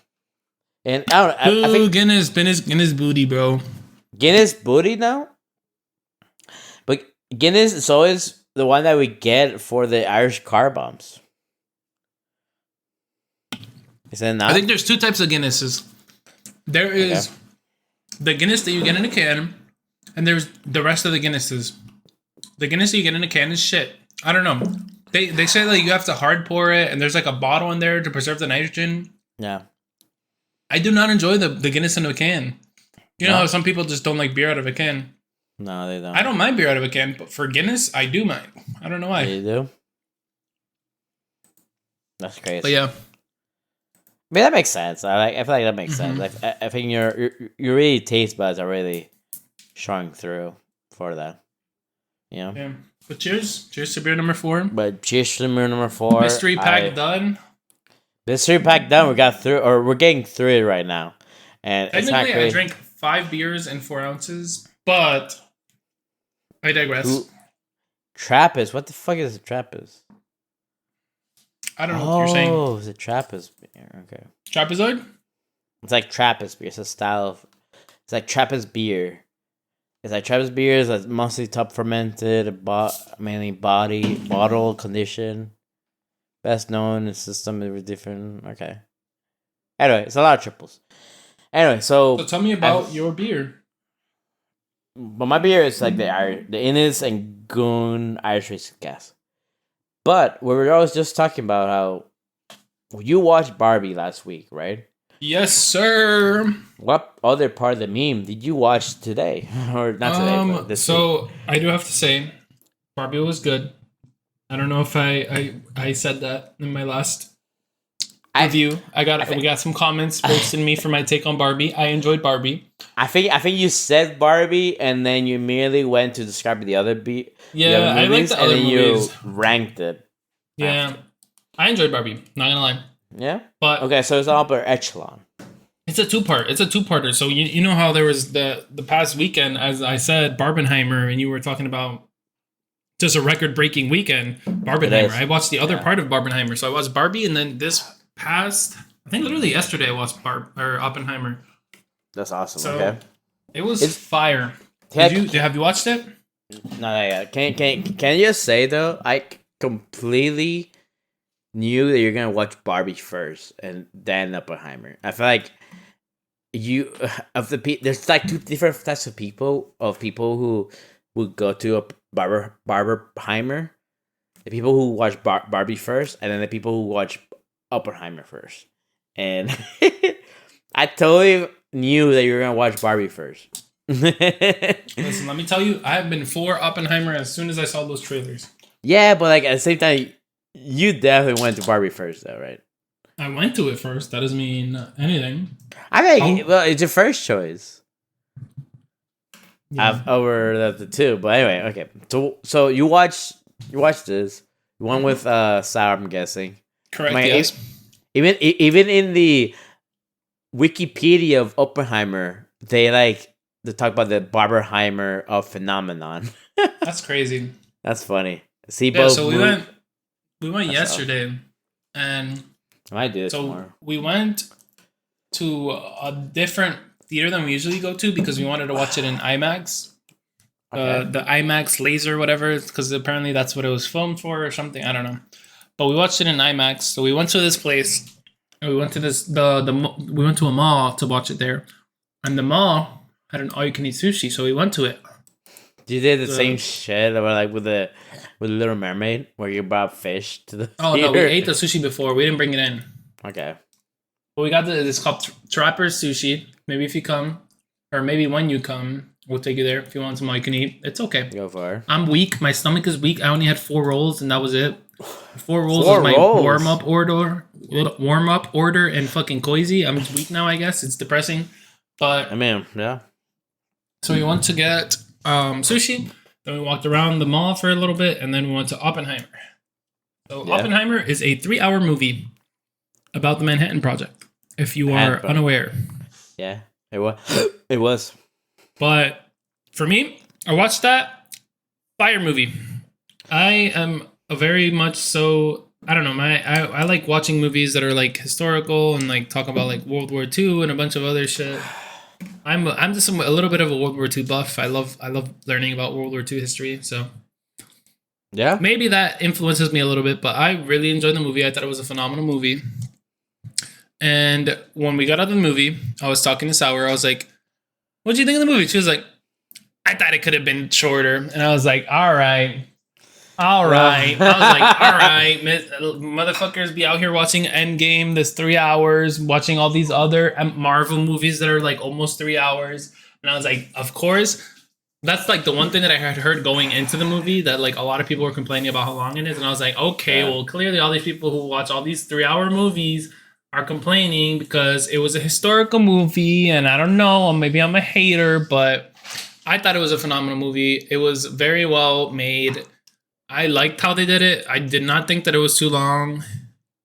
And I don't know. I think Guinness booty, bro. Guinness booty now? But Guinness is always the one that we get for the Irish car bombs. Is it not? I think there's two types of Guinnesses. There is the Guinness that you get in a can, and there's the rest of the Guinnesses. The Guinness that you get in a can is shit. I don't know. They say like you have to hard pour it, and there's like a bottle in there to preserve the nitrogen. Yeah. I do not enjoy the Guinness in a can. You know how some people just don't like beer out of a can? No, they don't. I don't mind beer out of a can, but for Guinness, I do mind. I don't know why. You do? That's crazy. But yeah. I mean, that makes sense. I feel like that makes sense. I think your really taste buds are really showing through for that. You know? Yeah. But cheers. Cheers to beer number 4. But cheers to beer number 4. Mystery pack done. Mystery pack done. We're getting through it right now. And it's not technically, I drank 5 beers and 4 ounces, but I digress. Trappist. What the fuck is a Trappist? I don't know what you're saying. Oh, it's a Trappist beer. Okay. Trapezoid? It's like Trappist beer. It's a style of... It's like Trappist beer. It's like Trappist beer is like mostly top fermented, mainly bottle condition. Best known in system is different. Okay. Anyway, it's a lot of triples. Anyway, so tell me about your beer. But my beer is like the Innis and Goon Irish Whiskey Cask. But we were always just talking about how you watched Barbie last week, right? Yes, sir. What other part of the meme did you watch today? Or not today, but this week? I do have to say, Barbie was good. I don't know if I said that in my last review. We got some comments roasting me for my take on Barbie. I enjoyed Barbie. I think you said Barbie and then you immediately went to describe the other movies, I like the other movies. You ranked it. Yeah, after. I enjoyed Barbie. Not gonna lie. Yeah, but okay, so it's upper echelon. It's a two-parter. So you know how there was the past weekend, as I said, Barbenheimer, and you were talking about just a record-breaking weekend. Barbenheimer. I watched the other part of Barbenheimer. So I watched Barbie, and then this past, I think literally yesterday, I watched Oppenheimer. That's awesome. So okay, it was fire. Have you watched it? No, yeah. Can you just say though? I completely knew that you're gonna watch Barbie first and then Oppenheimer. I feel like there's like 2 different types of people who would go to a Barbenheimer. The people who watch Barbie first, and then the people who watch Oppenheimer first. And I totally knew that you were gonna watch Barbie first. Listen, let me tell you, I have been for Oppenheimer as soon as I saw those trailers. Yeah, but like at the same time, you definitely went to Barbie first, though, right? I went to it first. That doesn't mean anything. I think it's your first choice. Yeah. Over the 2, but anyway, okay. So you watched this. One with sour, I'm guessing. Correct. My Yes. even in the Wikipedia of Oppenheimer, they talk about the Barbenheimer of phenomenon. That's crazy. That's funny. See Yeah. both So movies. we went So yesterday, and I might do it so tomorrow. we went to a different theater than we usually go to because we wanted to watch it in IMAX. Okay. The IMAX laser, whatever, because apparently that's what it was filmed for or something. I don't know. But we watched it in IMAX. So we went to this place. And we went to we went to a mall to watch it there, and the mall had an all you can eat sushi. So we went to it. You did the same The shit, or like with the Little Mermaid, where you brought fish to the Oh no, we theater. ate the sushi before. We didn't bring it in. Okay. But we got this called Trapper's Sushi. Maybe if you come, or maybe when you come, we'll take you there if you want some all you can eat. It's okay. Go for it. I'm weak. My stomach is weak. I only had 4 rolls and that was it. 4 rolls Four was my rolls? warm up order and fucking cozy. I'm weak now. I guess it's depressing. But I mean, yeah. so we went to get sushi. Then we walked around the mall for a little bit, and then we went to Oppenheimer. So Yeah. Oppenheimer is a 3-hour movie about the Manhattan Project. If you are Manhattan. unaware. Yeah. It was. It was. But for me, I watched that fire movie. I am a very much so I don't know, I like watching movies that are like historical and like talk about like World War II and a bunch of other shit. I'm just a little bit of a World War II buff. I love learning about World War II history. So Yeah. maybe that influences me a little bit, but I really enjoyed the movie. I thought it was a phenomenal movie. And when we got out of the movie, I was talking to Sour. I was like, "What do you think of the movie?" She was like, "I thought it could have been shorter." And I was like, "All right. All right." I was like, "All right, motherfuckers be out here watching Endgame this 3 hours, watching all these other Marvel movies that are like almost 3 hours." And I was like, "Of course." That's like the one thing that I had heard going into the movie that like a lot of people were complaining about how long it is. And I was like, okay, Yeah. well, clearly all these people who watch all these 3-hour movies are complaining because it was a historical movie. And I don't know, maybe I'm a hater, but I thought it was a phenomenal movie. It was very well made. I liked how they did it. I did not think that it was too long.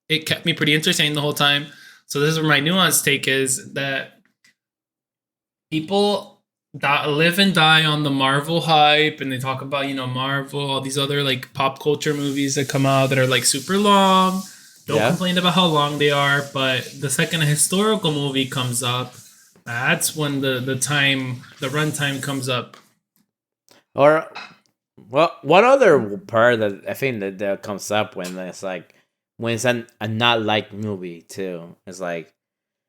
It kept me pretty entertained the whole time. So this is where my nuanced take is that people live and die on the Marvel hype, and they talk about Marvel, all these other like pop culture movies that come out that are like super long. Don't complain about how long they are, but the second a historical movie comes up, that's when the runtime comes up. Or, well, one other part that I think that comes up when it's like when it's a not liked movie too. It's like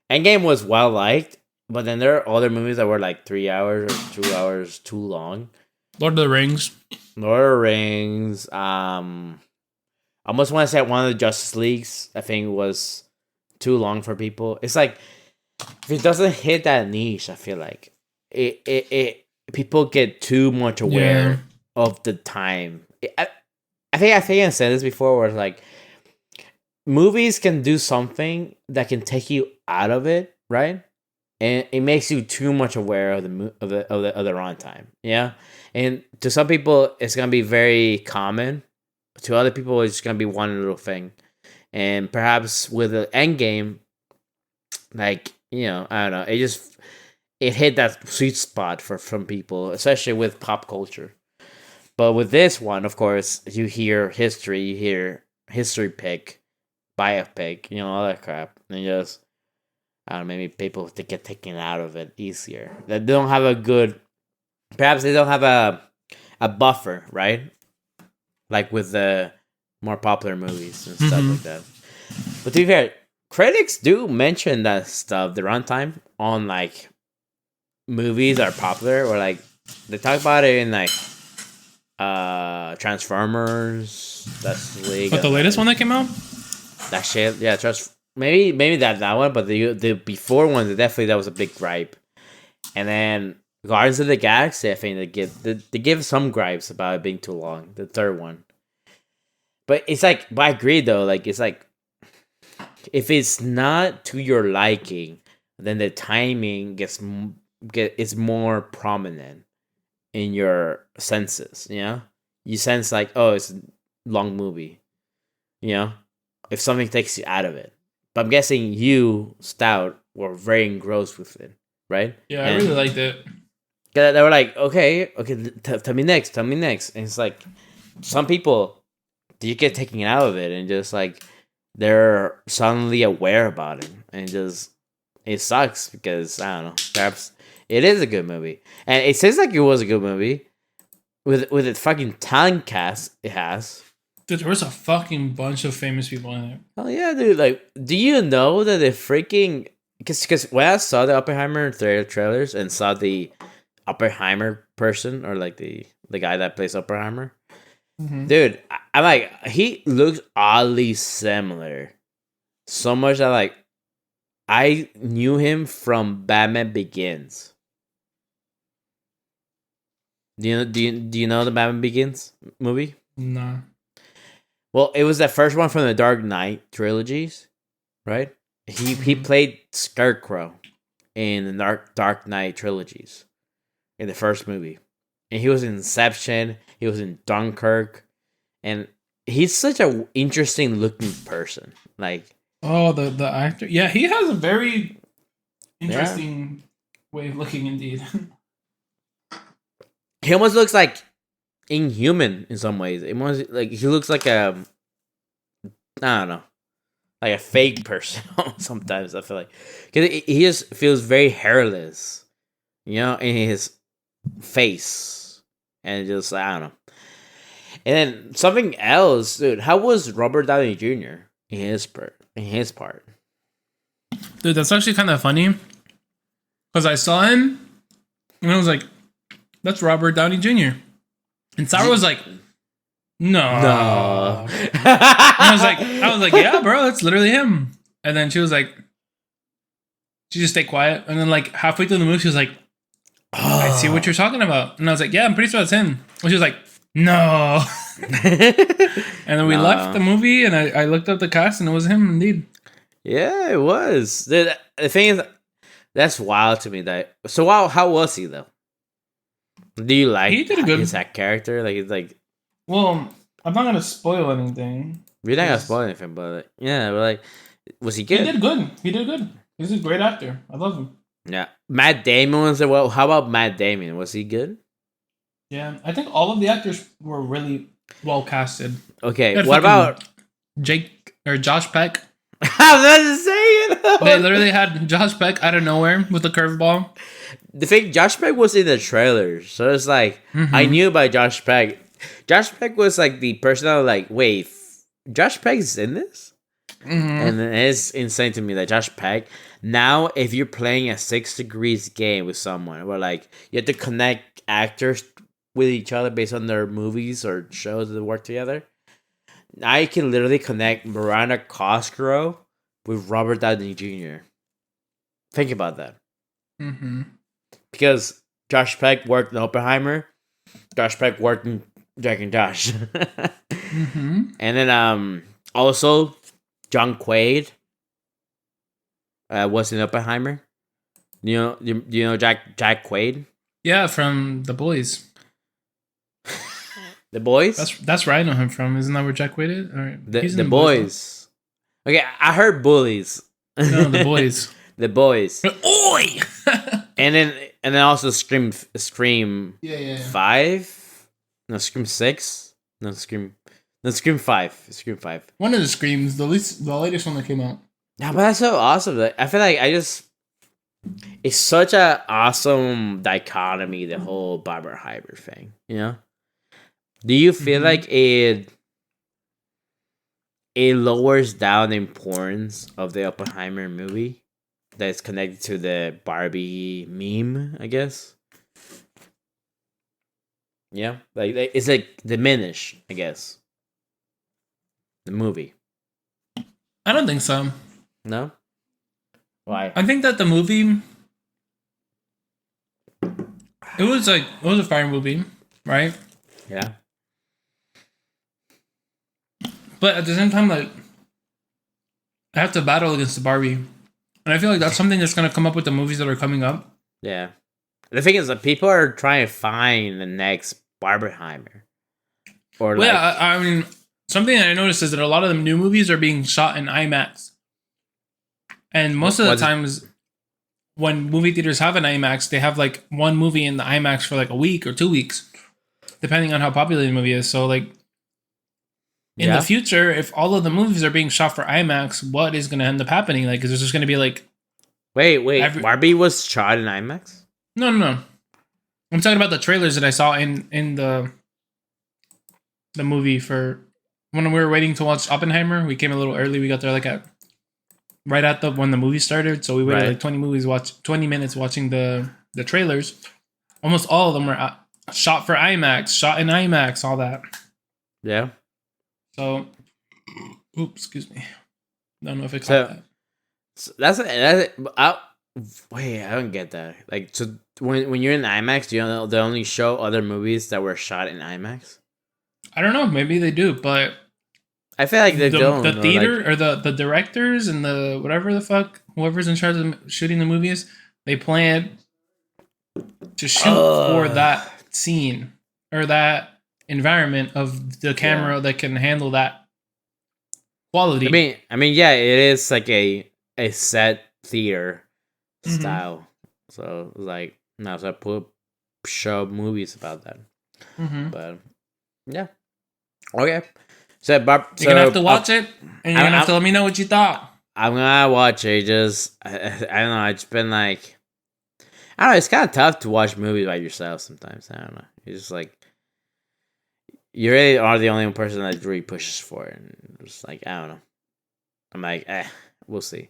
Endgame was well liked, but then there are other movies that were like 3 hours or 2 hours too long. Lord of the Rings. Lord of the Rings. I almost want to say one of the Justice Leagues. I think was too long for people. It's like if it doesn't hit that niche, I feel like it people get too much aware of the time. I think I said this before, where it's like movies can do something that can take you out of it, right? And it makes you too much aware of the runtime. Yeah, and to some people it's gonna be very common. To other people, it's gonna be one little thing, and perhaps with the end game, like I don't know, it hit that sweet spot for some people, especially with pop culture. But with this one, of course, you hear history pick, biopic, all that crap, and just I don't know, maybe people to get taken out of it easier. That they don't have perhaps they don't have a buffer, right? Like with the more popular movies and stuff like that. But to be fair, critics do mention that stuff, the runtime on like movies that are popular, or like they talk about it in like Transformers. That's League. But the latest one that came out? That shit, yeah, maybe that one, but the before ones, definitely that was a big gripe. And then Guardians of the Galaxy, I think they give some gripes about it being too long. The third one, but it's like, but I agree though. Like it's like if it's not to your liking, then the timing is more prominent in your senses. You sense like, oh, it's a long movie. You know, if something takes you out of it. But I'm guessing you, Stout, were very engrossed with it, right? Yeah, I really liked it. They were like, okay, tell me next, tell me next. And it's like, some people, you get taken out of it and just like, they're suddenly aware about it. And just, it sucks because, I don't know, perhaps it is a good movie. And it seems like it was a good movie. With the fucking talent cast it has. Dude, there was a fucking bunch of famous people in it. Oh yeah, dude. Like, do you know that the freaking... Because when I saw the Oppenheimer trailers and saw the Oppenheimer person, or like the guy that plays Oppenheimer, dude, I'm like, he looks oddly similar. So much that like, I knew him from Batman Begins. Do you know the Batman Begins movie? Nah. Well, it was the first one from the Dark Knight trilogies, right? He played Scarecrow in the Dark Knight trilogies in the first movie. And he was in Inception, he was in Dunkirk, and he's such a interesting looking person. Like, oh, the actor. Yeah, he has a very interesting way of looking indeed. He almost looks like inhuman in some ways. It almost like he looks like I don't know, like a fake person. Sometimes I feel like because he just feels very hairless, you know, in his face, and just I don't know. And then something else, dude. How was Robert Downey Jr. in his part? Dude, that's actually kind of funny because I saw him and I was like, "That's Robert Downey Jr." And Sarah was like, "No." And I was like, "Yeah, bro, it's literally him." And then she was like, she just stayed quiet. And then like halfway through the movie, she was like, "I see what you're talking about." And I was like, "Yeah, I'm pretty sure that's him." And she was like, "No." And then we left the movie, and I looked up the cast, and it was him indeed. Yeah, it was. The thing is, that's wild to me. How was he though? Do you like he did a good his character? Like, it's like. Well, I'm not gonna spoil anything. We're not gonna spoil anything, but like, yeah, but like, was he good? He did good. He did good. He's a great actor. I love him. Yeah, Matt Damon was there. Well, how about Matt Damon? Was he good? Yeah, I think all of the actors were really well casted. Okay, what about Jake or Josh Peck? I was about to say it. They literally had Josh Peck out of nowhere with the curveball. The thing, Josh Peck was in the trailers, so it's like I knew about Josh Peck. Josh Peck was like the person that was like, wait, Josh Peck's in this? And it's insane to me that Josh Peck, now if you're playing a 6 Degrees game with someone where like you have to connect actors with each other based on their movies or shows that work together, I can literally connect Miranda Cosgrove with Robert Downey Jr. Think about that. Because Josh Peck worked in Oppenheimer, Josh Peck worked in Jack and Josh. And then also John Quaid was in Oppenheimer. Do you know Jack Quaid? Yeah, from The Boys. The Boys? That's where I know him from. Isn't that where Jack Quaid is? Or, the Boys. Okay, I heard Bullies. No, The Boys. The Boys. Oi! and then also Scream 5? No, Scream 6? No, Scream 5. Scream 5. One of the Screams, the latest one that came out. Yeah, but that's so awesome. I feel like it's such a awesome dichotomy, the whole Barbenheimer thing, you know? Do you feel like it lowers down the importance of the Oppenheimer movie that's connected to the Barbie meme, I guess? Yeah, like it's like diminished, I guess. The movie. I don't think so. No? Why? I think that the movie, it was a fire movie, right? Yeah. But at the same time, like, I have to battle against the Barbie. And I feel like that's something that's going to come up with the movies that are coming up. Yeah. The thing is that people are trying to find the next Barbenheimer. Or well, yeah, I mean, something that I noticed is that a lot of the new movies are being shot in IMAX, and most of the times when movie theaters have an IMAX, they have like one movie in the IMAX for like a week or 2 weeks, depending on how popular the movie is. So like in the future, if all of the movies are being shot for IMAX, what is going to end up happening? Like, is there just going to be like, wait, Barbie was shot in IMAX? No. I'm talking about the trailers that I saw in the movie for when we were waiting to watch Oppenheimer. We came a little early. We got there like at right at when the movie started, so we waited like 20 minutes watching the trailers. Almost all of them were shot for IMAX, shot in IMAX, all that. Yeah. So, oops, excuse me. Don't know if it caught that. So wait, I don't get that. Like, so when you're in IMAX, do you know they only show other movies that were shot in IMAX? I don't know. Maybe they do, but I feel like they don't. The theater or the directors and the whatever the fuck, whoever's in charge of shooting the movies, they plan to shoot for that scene or that environment of the camera that can handle that quality. I mean, yeah, it is like a set theater style. So like, no, so I show movies about that. But yeah, okay. So, you're gonna have to watch it, and you're gonna have to let me know what you thought. I'm gonna watch it. Just I don't know. It's been like, I don't know. It's kind of tough to watch movies by yourself sometimes. I don't know. It's just like you really are the only person that really pushes for it. And it's like, I don't know. I'm like, we'll see.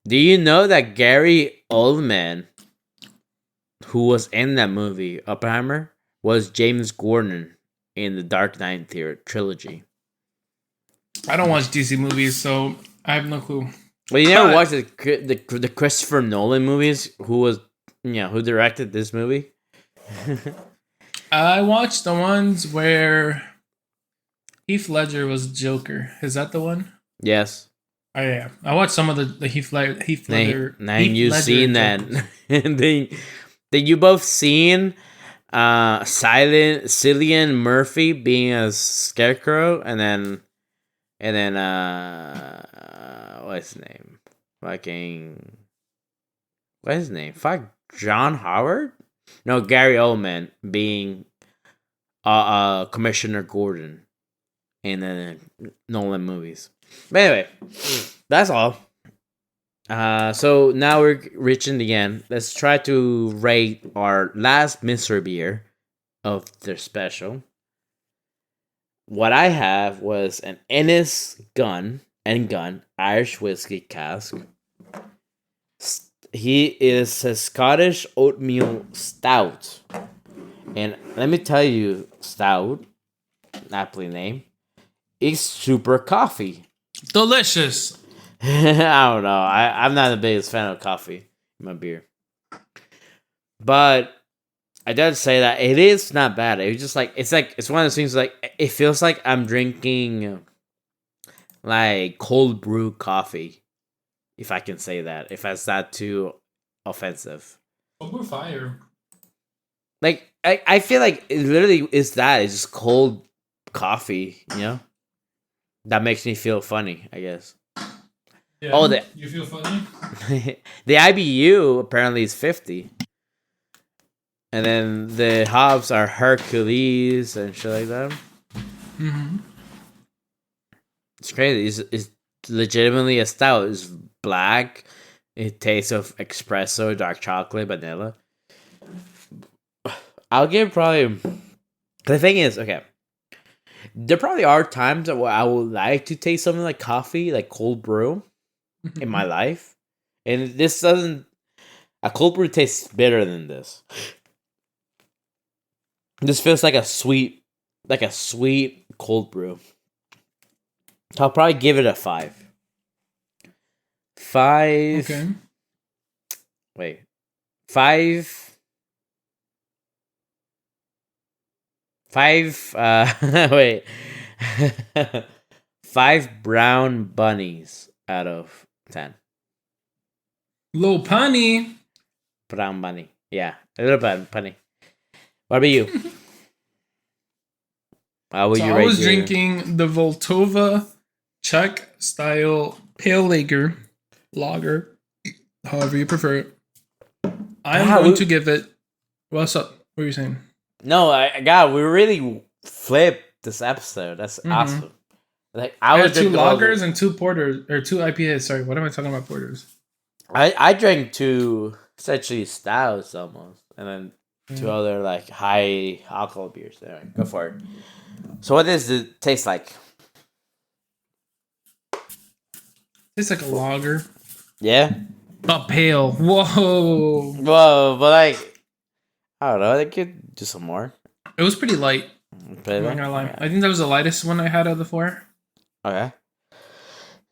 Do you know that Gary Oldman, who was in that movie Oppenheimer, was James Gordon in the Dark Knight trilogy? I don't watch DC movies, so I have no clue. Well, you never watched the Christopher Nolan movies? Who directed this movie? I watched the ones where Heath Ledger was Joker. Is that the one? Yes. Oh yeah, I watched some of the Heath Ledger. Now you've seen that. Then you both seen Cillian Murphy being a scarecrow, and then what's his name? What's his name? Fuck, John Howard? No, Gary Oldman being Commissioner Gordon in the Nolan movies. But anyway, that's all. So now we're reaching the end. Let's try to rate our last mystery beer of their special. What I have was an Ennis Gun Irish whiskey cask. He is a Scottish oatmeal stout. And let me tell you, stout, aptly named, is super coffee. Delicious. I don't know. I'm not the biggest fan of coffee in my beer. But I did say that it is not bad. It's just like it's one of those things like it feels like I'm drinking like cold brew coffee, if I can say that. If that's not too offensive. Cold brew fire. Like I feel like it literally is that. It's just cold coffee, you know? That makes me feel funny, I guess. Yeah, you feel funny? The IBU apparently is 50. And then the hops are Hercules and shit like that. It's crazy. It's legitimately a stout. It's black. It tastes of espresso, dark chocolate, vanilla. I'll give probably... The thing is, okay. There probably are times where I would like to taste something like coffee, like cold brew, in my life. And this doesn't... A cold brew tastes better than this. This feels like a sweet cold brew. So I'll probably give it a 5. 5. Okay. Wait. 5. 5. Wait. 5 brown bunnies out of 10. Low punny. Brown bunny. Yeah. A little bit punny. What about you? How would So you I rate was your... drinking the Voltova Czech style pale lager, however you prefer it. I'm going to give it. What's up? What are you saying? No, God, we really flipped this episode. That's awesome. Like I had two lagers and two porters, or two IPAs. Sorry, what am I talking about? Porters. I drank two essentially stouts almost, and then two other like high alcohol beers. There, go for it. So, what does it taste like? Tastes like a lager. Yeah. Not pale. Whoa. Whoa, but like, I don't know. They could do some more. It was pretty light. I'm not gonna lie. Yeah. I think that was the lightest one I had of the four. Okay.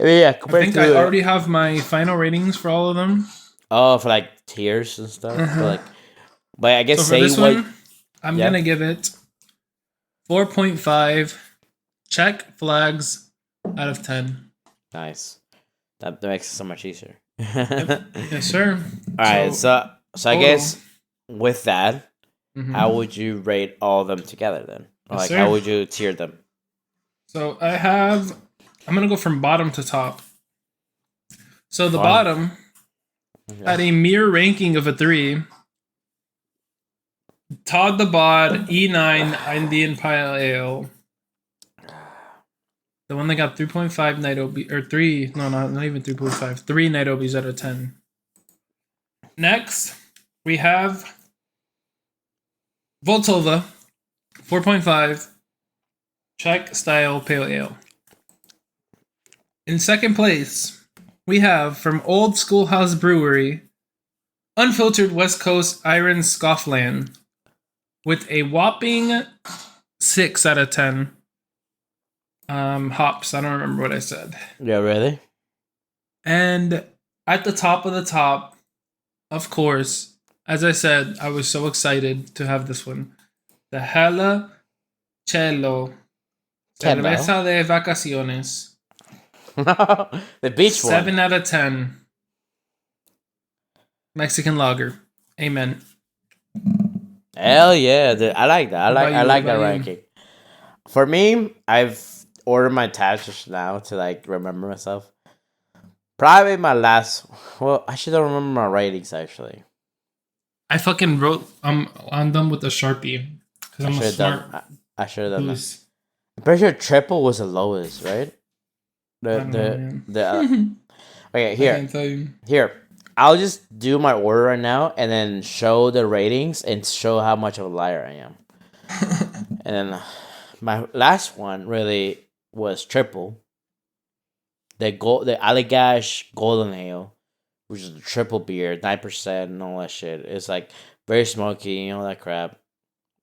Yeah, I think I already have my final ratings for all of them. Oh, for like tiers and stuff. But I guess so for this one, I'm gonna give it 4.5 Czech flags out of 10. Nice. That makes it so much easier. Yep. Yes, sir. All right, so I guess with that, how would you rate all of them together then? Or Yes, like, sir. how would you tier them? So I'm gonna go from bottom to top. So the bottom had a mere ranking of a 3. Todd the Bod E9 Indian Pale Ale. The one that got 3.5 Night Obies, or 3, no, not even 3.5, 3 Night Obies out of 10. Next, we have Voltova, 4.5 Czech style Pale Ale. In second place, we have from Old Schoolhouse Brewery, Unfiltered West Coast Iron Scoffland, with a whopping 6 out of 10. Hops. I don't remember what I said. Yeah, really? And at the top of the top, of course, as I said, I was so excited to have this one. The Hella Cello. Cerveza de Vacaciones. The beach one. 7 out of 10. Mexican lager. Amen. Hell yeah. I like that. I like that ranking. For me, I've ordered my tabs just now to like remember myself. Probably my last. Well, I should remember my ratings actually. I fucking wrote on them with a Sharpie because I'm a smart. I should have done that. I'm pretty sure triple was the lowest, right? Okay, here. I'll just do my order right now and then show the ratings and show how much of a liar I am. And then my last one really was triple. The Allagash Golden Ale, which is a triple beer, 9% and all that shit. It's like very smoky and all that crap.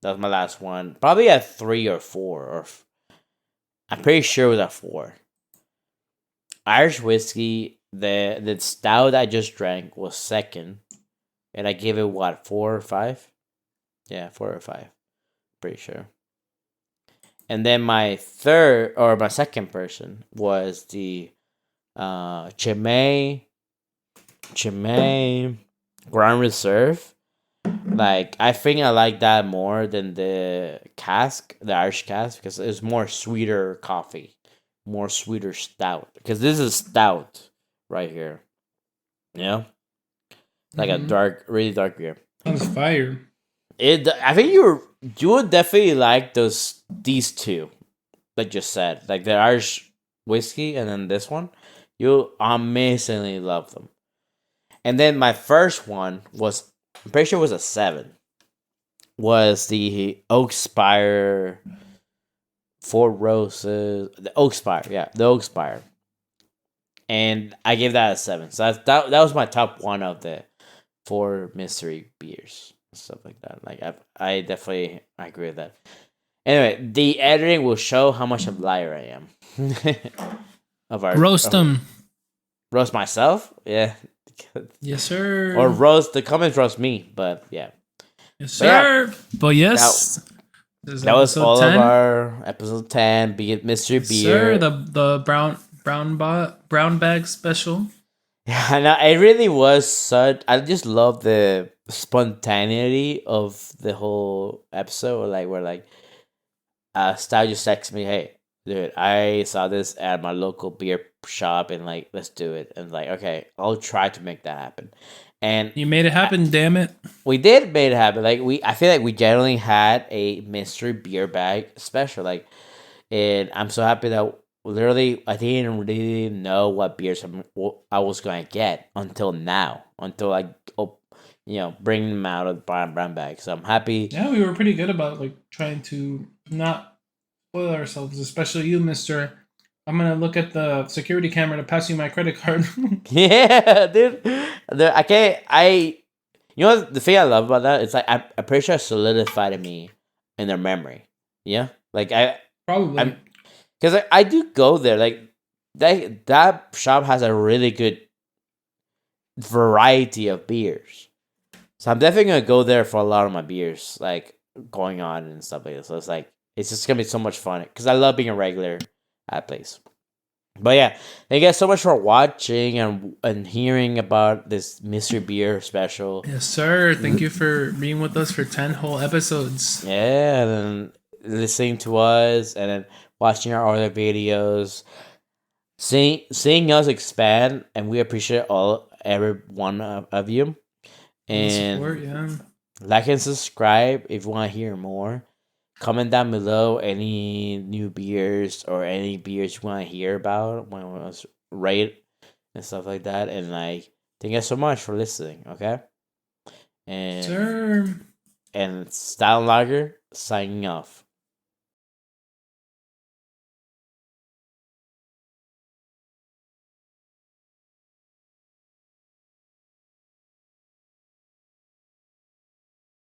That was my last one. Probably at 3 or 4, or I'm pretty sure it was at 4. Irish whiskey, the stout I just drank was second, and I gave it what, 4 or 5? Yeah, 4 or 5. Pretty sure. And then my second person was the Chimay Grand Reserve. Like, I think I like that more than the Irish cask, because it's more sweeter coffee, more sweeter stout. Because this is stout right here, like a dark, really dark beer. Sounds fire. I think you would definitely like these two, like just said, like the Irish whiskey and then this one. You'll amazingly love them. And then my first one was, I'm pretty sure it was a 7. Was the Oak Spire 4 Roses, the Oak Spire. And I gave that a 7. So that was my top one of the 4 mystery beers. Stuff like that. Like I definitely agree with that. Anyway, the editing will show how much of a liar I am. Roast them. Roast myself? Yeah. Yes, sir. Or roast the comments roast me, but yeah. Yes, sir. But yes. That was all 10? Of our episode 10, be it mystery beer. Sir, the brown bag special. Yeah, no, it really was I just love the spontaneity of the whole episode. Like, we're like, Stout just texted me, hey, dude, I saw this at my local beer shop, and like, let's do it. And like, okay, I'll try to make that happen. And You made it happen, damn it. we did made it happen. Like I feel like we generally had a mystery beer bag special. Like, and I'm so happy that literally I didn't really know what beers I was going to get until now, until I bring them out of the brown bag. So I'm happy. Yeah, we were pretty good about like trying to not spoil ourselves, especially you, Mister. I'm gonna look at the security camera to pass you my credit card. Yeah, dude. I can't. You know the thing I love about that? It's like I'm pretty sure it solidified me in their memory. Yeah, like Probably. I'm because I do go there. Like that shop has a really good variety of beers. So I'm definitely gonna go there for a lot of my beers, like going on and stuff like this. So it's like it's just gonna be so much fun because I love being a regular at place. But yeah, thank you guys so much for watching and hearing about this mystery beer special. Yes, sir. Thank you for being with us for 10 whole episodes. Yeah, and then listening to us and then watching our other videos. Seeing us expand, and we appreciate every one of you. And support, yeah. Like and subscribe if you want to hear more. Comment down below any new beers or any beers you want to hear about. Want us rate and stuff like that. And like, thank you so much for listening. Okay, and Sure. and Stout and Lager signing off.